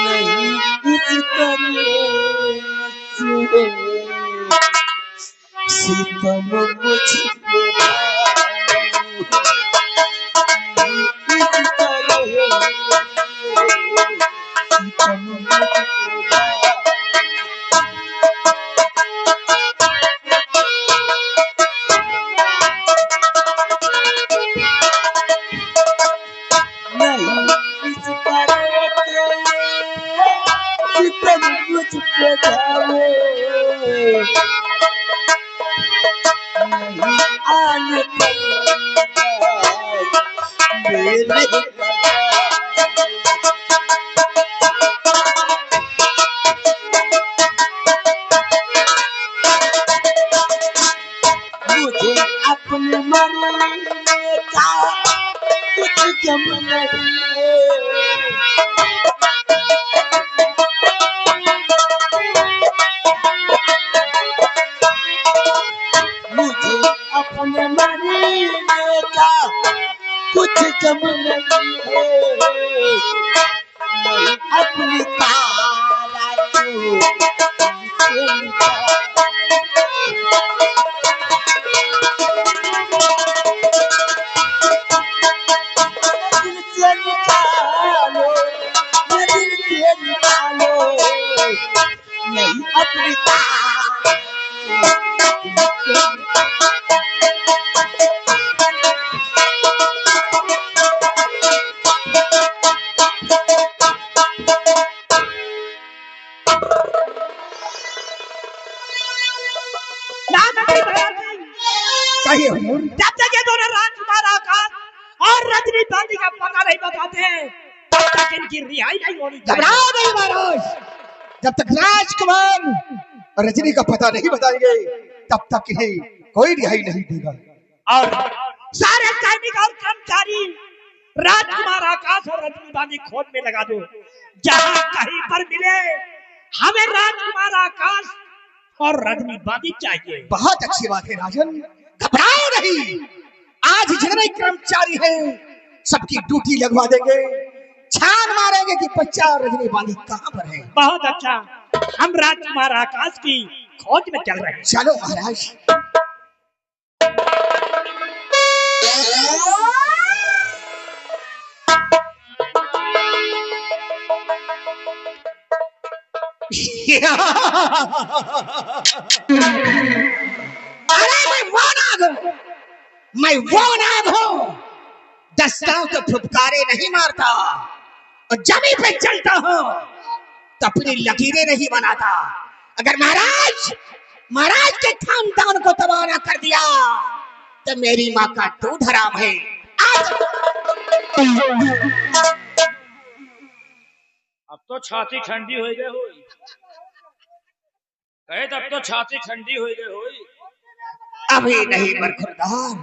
नहीं इस तरह सितम मुझको इस तरह सितम मुझे अपने मरने का कुछ गम नहीं है। मुझे अपने मरने का कुछ गम नहीं है। मैं अपनी तारा को अपनी जब तक ये दोनों राजकुमार आकाश और रजनी भाभी का पता नहीं बताते, तब तक इनकी रिहाई नहीं होनी चाहिए। घबराओ नहीं महाराज, जब तक राजकुमार और रजनी का पता नहीं बताएंगे तब तक इन्हें कोई रिहाई नहीं देगा। और सारे सैनिक और कर्मचारी राजकुमार आकाश और रजनी भाभी खोज में लगा दो। जहां कहीं पर मिले हमें राजकुमार आकाश और रजनी भाभी चाहिए। बहुत अच्छी बात है राजन, घबराओ नहीं। आज जितने कर्मचारी हैं सबकी ड्यूटी लगवा देंगे, छान मारेंगे कि बच्चा और रजनी बाली कहाँ पर है। बहुत अच्छा, हम राजकुमार आकाश की खोज में चल रहे हैं। चलो महाराज। अरे मैं वो नाग हूँ, दस्ताओं तो फुफकारे नहीं मारता और जमीन पे चलता हूँ तो अपनी लकीरें नहीं बनाता। अगर महाराज महाराज के खानदान को तबाह ना कर दिया तो मेरी माँ का दूध हराम है। आज अब तो छाती ठंडी हो गई हो, कहे तब तो छाती ठंडी हो गई हो। अभी नहीं बरखुरदार,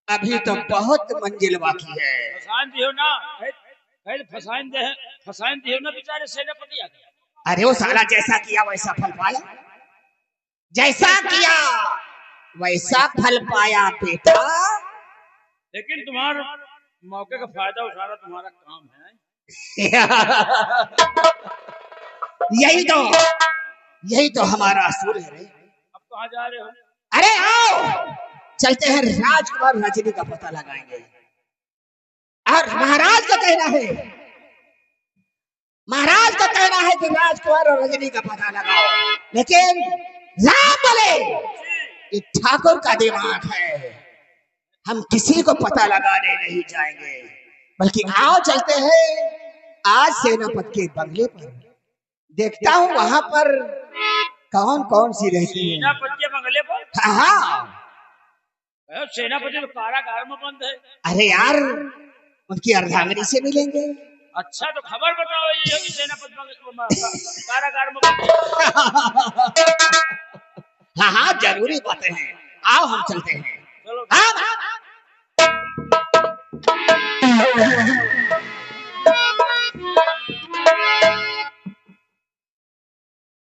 अभी तो बहुत मंजिल बाकी है। फसान दियो ना, कहे फसान दियो ना बेचारे सेनापति आ गए। अरे वो साला जैसा किया वैसा फल पाया, जैसा किया वैसा फल पाया बेटा। लेकिन तुम्हारे मौके का फायदा उठाना तुम्हारा काम है। यही तो हमारा असूल है रे। अब कहाँ जा रहे हो? अरे आओ चलते हैं, राजकुमार रजनी का पता लगाएंगे। और महाराज का कहना है कि राजकुमार और रजनी का पता लगाओ, लेकिन राम बोले ये ठाकुर का दिमाग है, हम किसी को पता लगाने नहीं जाएंगे, बल्कि आओ चलते हैं आज सेनापति के बंगले पर। देखता हूँ वहां पर कौन कौन सी रहती है। सेनापति के बंगले पर? हाँ सेनापति तो कारागार में बंद है। अरे यार उनकी अर्धांगिनी से मिलेंगे। अच्छा तो खबर बताओ ये कि सेनापति कारागार में बंद है। हाँ हाँ जरूरी बातें हैं, आओ हम चलते हैं। चलो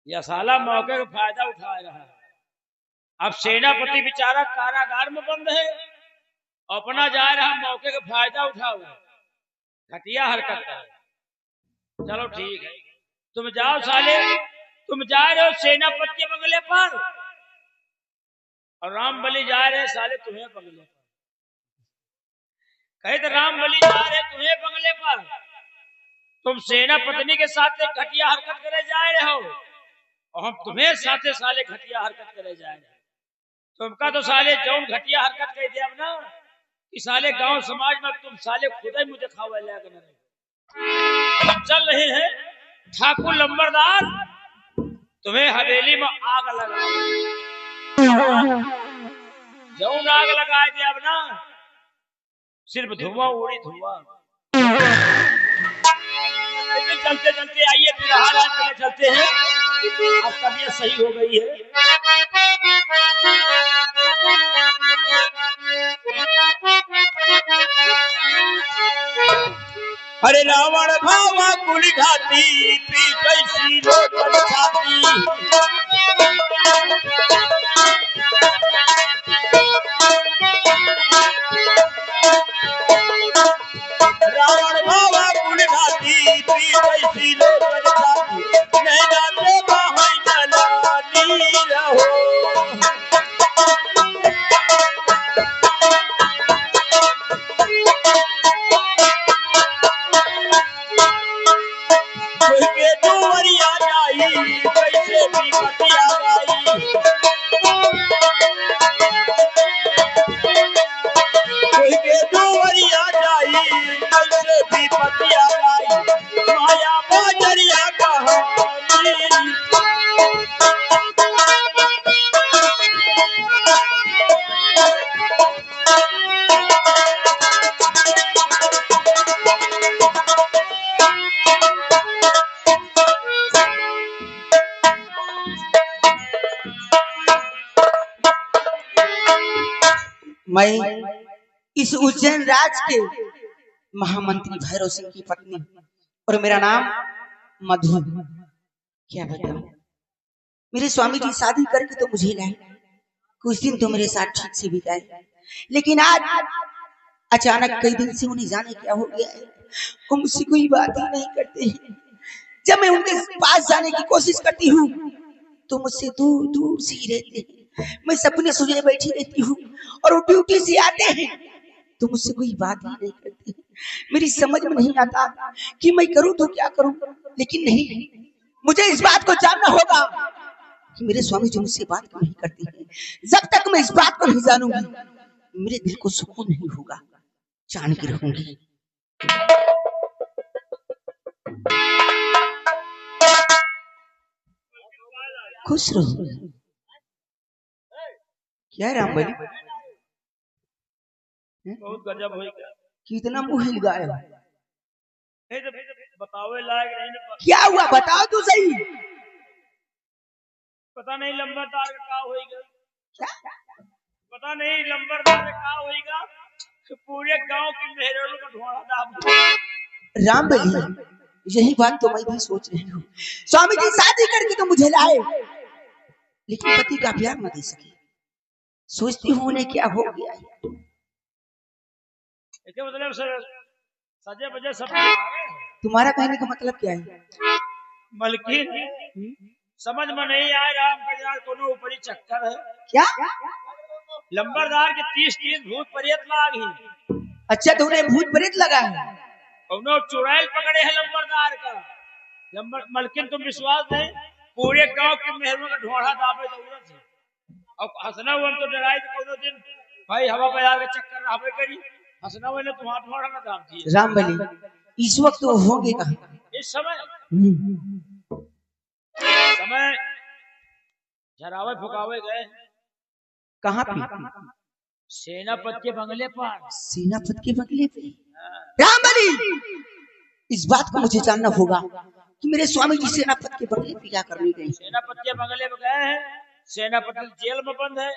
यह साला मौके का फायदा उठा रहा है। अब सेनापति बेचारा कारागार में बंद है, अपना जा रहा मौके का फायदा उठाओ, घटिया हरकत है। चलो ठीक है, तुम जाओ साले, तुम जा रहे हो सेनापति के बंगले पर और रामबली जा रहे साले तुम्हें बंगले पर। कहे तो रामबली जा रहे तुम्हें बंगले पर, तुम सेना पत्नी के साथ एक घटिया हरकत करे जा रहे हो और हम तुम्हें साथे साले घटिया हरकत करे जा रहे हैं। तुमका तो साले जौन घटिया हरकत कह दिया ना कि साले गांव समाज में तुम साले खुद ही मुझे खावा लगा। चल रहे हैं ठाकुर लंबरदार, तुम्हें हवेली में आग लगा, जौन आग लगा दिया अब ना सिर्फ धुआं उड़ी धुआं। चलते चलते आइए बिरहारा चले चलते हैं, अब तबीयत सही हो गई है। अरे रावण भावा कुल घाती पी कैसी लोटन छाती। रावण भावा कुल घाती पी कैसी लोटन छाती। नैना पे बाहर जलानी रहो। मैं इस उज्जैन राज के महामंत्री भैरव सिंह की पत्नी और मेरा नाम मधु। क्या बताऊं, मेरे स्वामी जी शादी करके तो मुझे लाए, कुछ दिन तो मेरे साथ ठीक से बिताए, लेकिन आज अचानक कई दिन से उन्हें जाने क्या हो गया है, वो मुझसे कोई बात ही नहीं करते हैं। जब मैं उनके पास जाने की कोशिश करती हूँ तो मुझसे दूर दूर से ही रहते हैं। मैं सपने सुझे बैठी रहती हूँ और वो ड्यूटी से आते हैं तो मुझसे कोई बात ही नहीं करते। मेरी समझ में नहीं आता कि मैं करूं तो क्या करूं, लेकिन नहीं, मुझे इस बात को जानना होगा कि मेरे स्वामी जी मुझसे बात क्यों नहीं करते हैं। जब तक मैं इस बात को नहीं जानूंगी मेरे दिल को सुकून नहीं होगा, जान के रहूंगी। खुश रहो। क्या है रामबली? बहुत गजब होएगा। कितना मुंह हिल गया है? हे तो बतावे लायक नहीं ना। क्या हुआ बताओ तो सही। पता नहीं लंबरदार का क्या होएगा। क्या? पता नहीं लंबरदार का क्या होएगा। तो पूरे गांव की मेहरों का ढोड़ा दाब। रामबली यही बात तो मैं भी सोच रही हूँ। स्वामी जी शादी करके तो मुझे लाए, लेकिन पति का प्यार न दे सके। सोचती हूँ उन्हें क्या हो गया है। इसके मतलब सर सजे बजे सब तुम्हारा कहने का मतलब क्या है? मलकिन समझ में नहीं आए राम का यार कोनो ऊपरी चक्कर है क्या? लंबरदार के 30 भूत प्रेत लाग ही। अच्छा तो उन्हें भूत प्रेत लगा है। कौनो चुड़ैल पकड़े है लंबरदार का। मलकिन तुम विश्वास नहीं, पूरे गांव के मेहरों का ढोड़ा दाबे जरूरत है। और हंसना हुआ तो डराई तो कोनो दिन भाई हवा बाजार का चक्कर रहा करी। हंसना हुआ ने तुम्हारा ढोड़ा ना दाब दिए। रामबली इस वक्त वो होंगे कहाँ? इस समय झरावे फुकावे गए कहाँ पे? सेनापति के बंगले पर। सेनापति के बंगले पे? रामबली इस बात को मुझे जानना होगा कि मेरे स्वामी जी सेनापति के बंगले पे क्या करने गए। सेनापति के बंगले में गए हैं। सेनापति जेल में बंद है।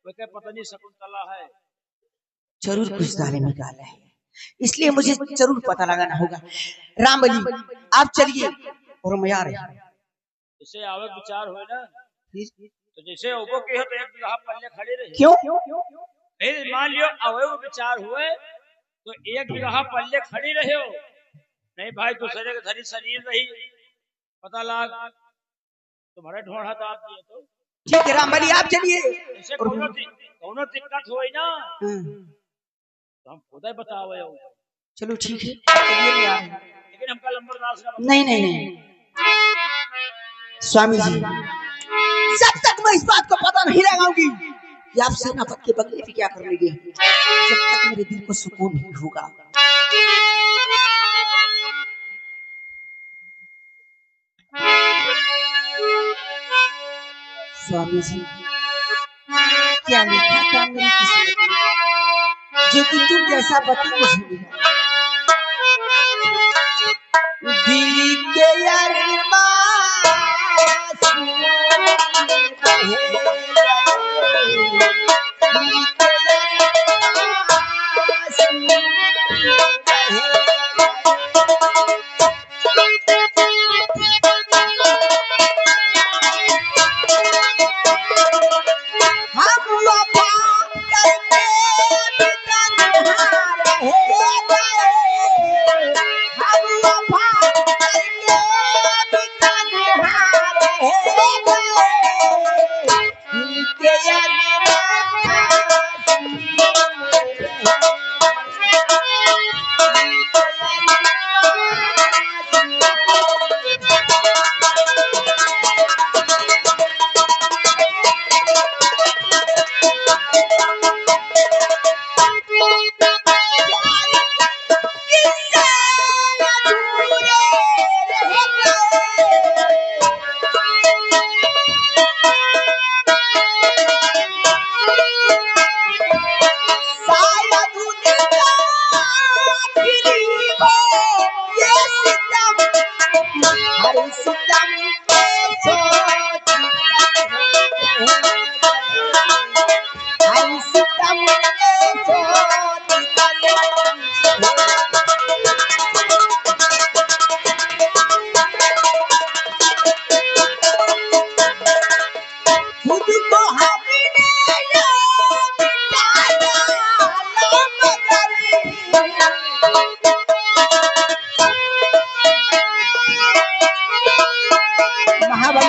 वह पत्नी शकुंतला है। जरूर कुछ दाले निकाला है, इसलिए मुझे जरूर पता लगाना होगा। रामबली आप चलिए और मैं आ रही हूँ। इसे आवे विचार हुए ना तो जैसे ओबो के हो तो एक बिगहा पल्ले खड़े रहे। क्यों? मान लियो आवे विचार हुए तो एक बिगहा पल्ले खड़ी रहे हो। नहीं भाई दूसरे के धरी शरीर रही पता लाग तुम्हारे ढोड़ा दाब दिए तो ठीक है रामबली आप चलिए। ऐसे कोनो दिक्कत हुई ना तो हम खुद ही बतावे। चलो ठीक है चलिए मैं आ रही हूँ। लेकिन हमका लंबरदार से नहीं नहीं नहीं स्वामी जी जब तक मैं इस बात को पता नहीं लगाऊंगी कि आप सेनापति के बंगले पे क्या करने गए, जब तक मेरे दिल को सुकून नहीं होगा। स्वामी जी क्या लिखा था मेरी किस्मत में जो कि तुम जैसा पति मुझे मिला। दिल के महाबली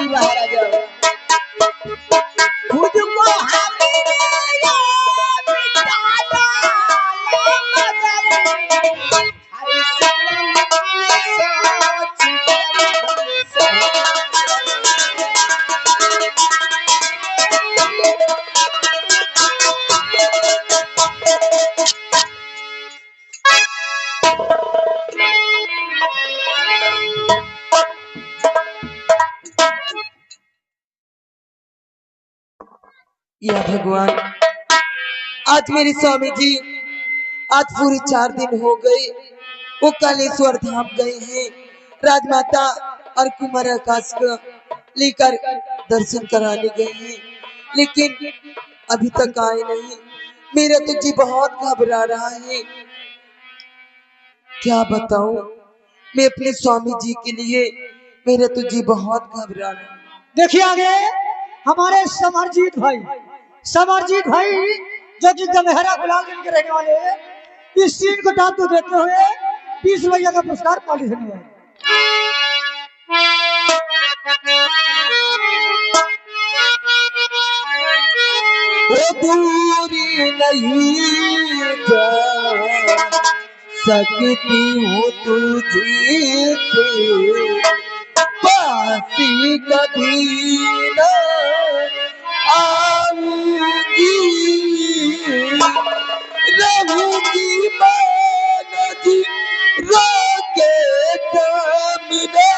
महाराजा खुद को या भगवान, आज मेरे स्वामी जी आज पूरे 4 दिन हो गए वो कालेश्वर धाम गए हैं। राजमाता और कुमार आकाश को लेकर दर्शन कराने गए हैं, लेकिन अभी तक आए नहीं। मेरा तो जी बहुत घबरा रहा है। क्या बताऊं मैं अपने स्वामी जी के लिए, मेरा तो जी बहुत घबरा रहा है। देखिए आगे हमारे समरजीत भाई जो कि गमेहरा गुलालगंज के रहने वाले हैं, इस सीन को टाटू देते हुए 20 रुपया का पुरस्कार पाली धन्यवाद। दूरी नहीं जा सकती हूँ तुझे से, पासी कभी न आऊंगी, रहूंगी मानसी रोके सामने,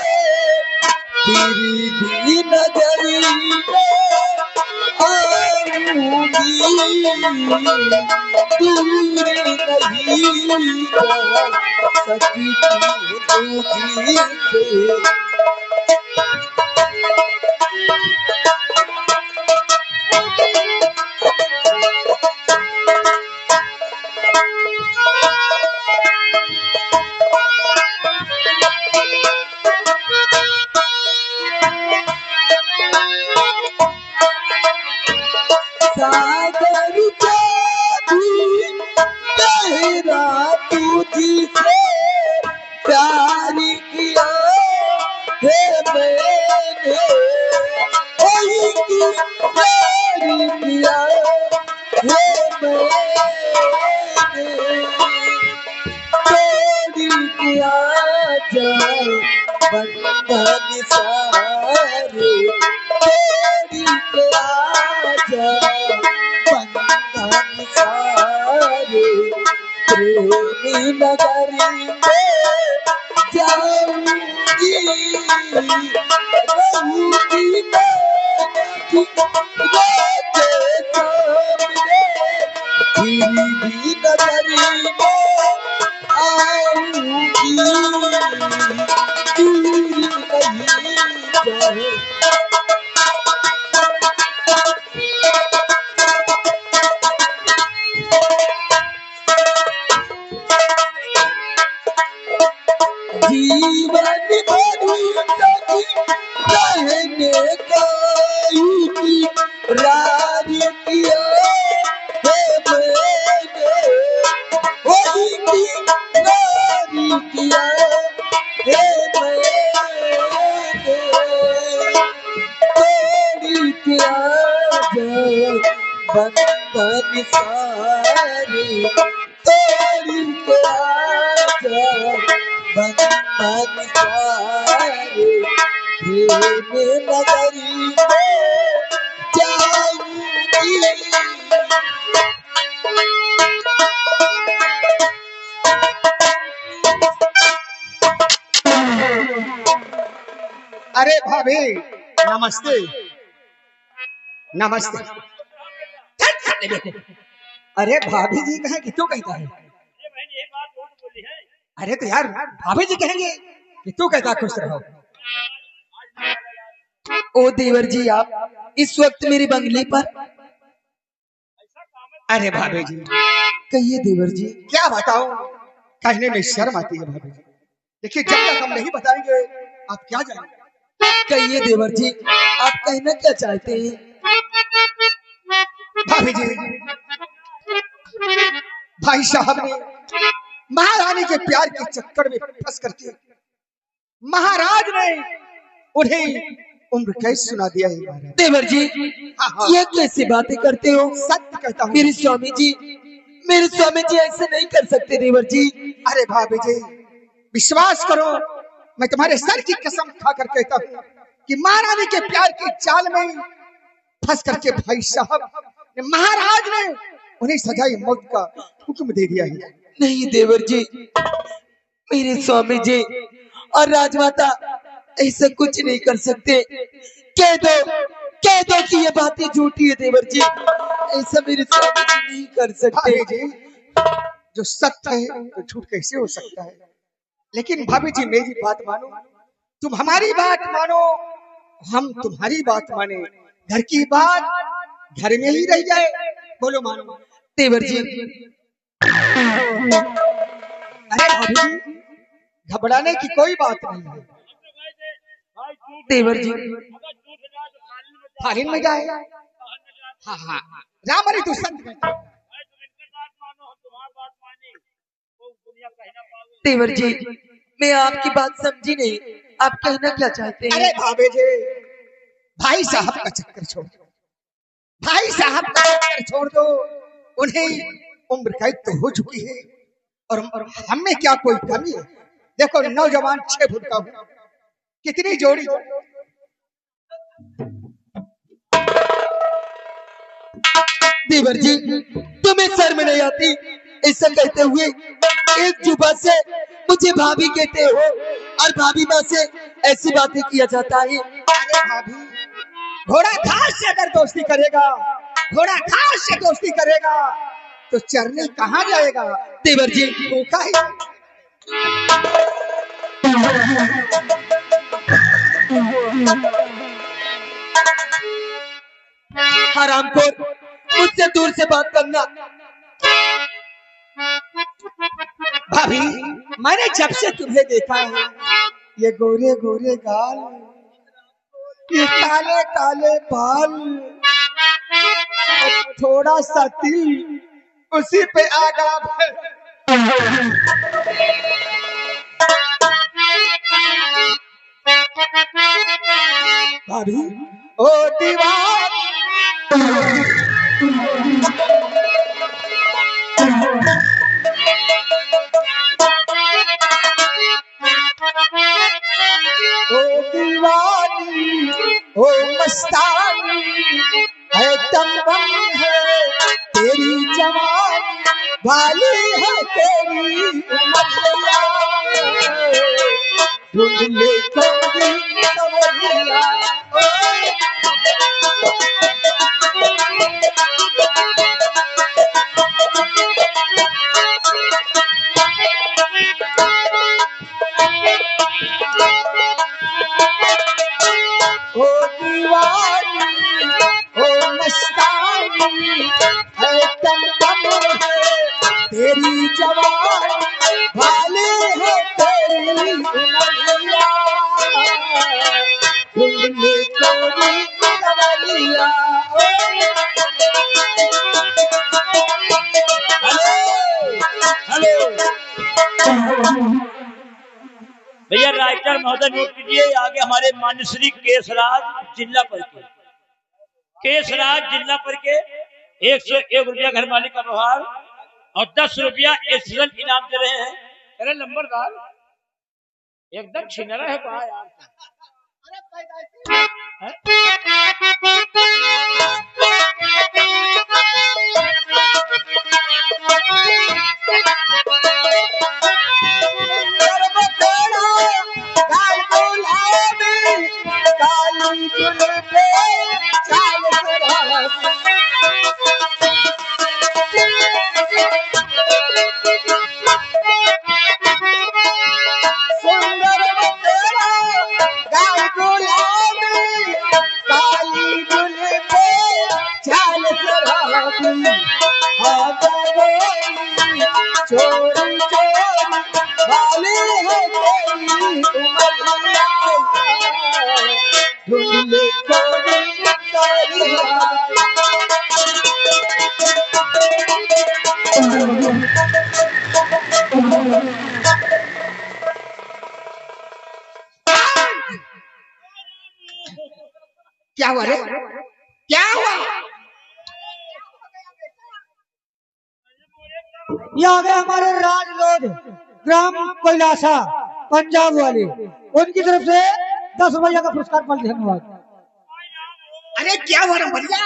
तेरी भी नजर दूर नहीं जा सकती तुझसे। सागर गहरा तुझसे प्यार किया है मैंने, वही की प्यार किया है मैंने, छोड़ किया जा बंधन सारे, छोड़ किया जा बंधन सारे, प्रेमी नगरी में जाऊंगी, रहूंगी मैं रोके सामने, तेरी भी नगरी में आऊंगी, दूर नहीं जाए। जीवन भरी रहने का इकरार किया है मैंने, वही इकरार किया है मैंने, छोड़ किया जा बंधन सारे, तोड़ किया जा बंधन सारे, प्रेम नगरी में जाऊंगी। अरे भाभी नमस्ते नमस्ते। अरे भाभी जी कहें कि तू कहता है? अरे तो यार भाभी जी कहेंगे कि तू कहता खुश रहो। ओ देवर जी, आप इस वक्त मेरे बंगले पर? अरे भाभी जी कहिए देवर जी। क्या बताऊं, कहने में शर्म आती है भाभी जी। देखिए जब तक हम नहीं बताएंगे आप क्या जानेंगे। कहिए देवर जी, आप कहना क्या चाहते हैं? भाभी जी, भाई साहब ने महारानी के प्यार के चक्कर में फंस करके महाराज ने उन्हें उम्र कैद सुना दिया है। देवर जी, ये कैसी बातें करते हो? सत्य कहता हूँ मेरे स्वामी जी ऐसे नहीं कर सकते देवर जी। अरे भाभी जी विश्वास करो, मैं तुम्हारे सर की कसम खाकर कहता हूँ कि महारानी के प्यार के जाल में फंस करके भाई साहब महाराज ने उन्हें सजाई मौत का हुक्म दे दिया है। नहीं देवर जी, मेरे स्वामी जी और राजमाता ऐसा कुछ नहीं कर सकते। कह दो कह दो कि ये बातें झूठी है देवर जी, ऐसा मेरे स्वामी जी नहीं कर सकते। भाभी जी, जो सत्य है तो झूठ कैसे हो सकता है? लेकिन भाभी जी मेरी बात मानो, तुम हमारी बात मानो, हम तुम्हारी बात माने, घर की बात घर में ही रह जाए। बोलो मानो। देवर जी, अरे भाभी जी, घबराने की कोई बात नहीं है। देवर जी, फारिन में जाए। हाँ हाँ, राम अरे तू संत कहता। देवर जी, मैं आपकी बात समझी नहीं, आप कहना क्या चाहते अरे हैं? भाभी जी, भाई साहब का चक्कर छोड़ दो, भाई साहब का चक्कर छोड़ दो। उन्हें उम्र कैद तो हो चुकी है और हम में क्या कोई कमी है? देखो नौजवान 6 फुट का हूं, कितनी जोड़ी। देवर जी, तुम्हें शर्म नहीं आती ऐसा कहते हुए? एक जुबान से मुझे भाभी कहते हो और भाभी माँ से ऐसी बातें किया जाता है। अरे भाभी, घोड़ा घास से अगर दोस्ती करेगा, घोड़ा घास से दोस्ती करेगा तो चरने कहाँ जाएगा? देवर जी, भूखा ही। हरामखोर, मुझसे दूर से बात करना। भाभी, मैंने जब से तुम्हें देखा है, ये गोरे गोरे गाल, ये काले काले बाल, थोड़ा सा तिल, उसी पे आगा। भाभी, ओ दीवार, ओ दीवानी, ओ मस्तानी, है तमबम है तेरी जवानी, वाली है तेरी उमरिया, ढूंढ ले कोई सवरिया। ओ दीवानी, ओ मस्तानी, है तमबम है तेरी जवानी, वाली है तेरी उमरिया, ढूंढ ले कोई सवरिया। भैया राइटर महोदय नोट कीजिए, आगे हमारे मान्य श्री केसराज जिला पर के, केसराज जिला पर के 101 रुपया घर मालिक का व्यवहार और 10 रुपया एक्सीलेंट इनाम दे रहे हैं। अरे नंबरदार एकदम छिनरा है कहा यार। चोरी चोरी वाली है तेरी उमरिया, ढूंढ ले कोई सवरिया। क्या हुआ रे? क्या हुआ? ये आ गए हमारे राजलोध ग्राम कैलासा पंजाब वाले, उनकी तरफ से 10 रुपया का पुरस्कार। धन्यवाद। अरे क्या हुआ रे भैया?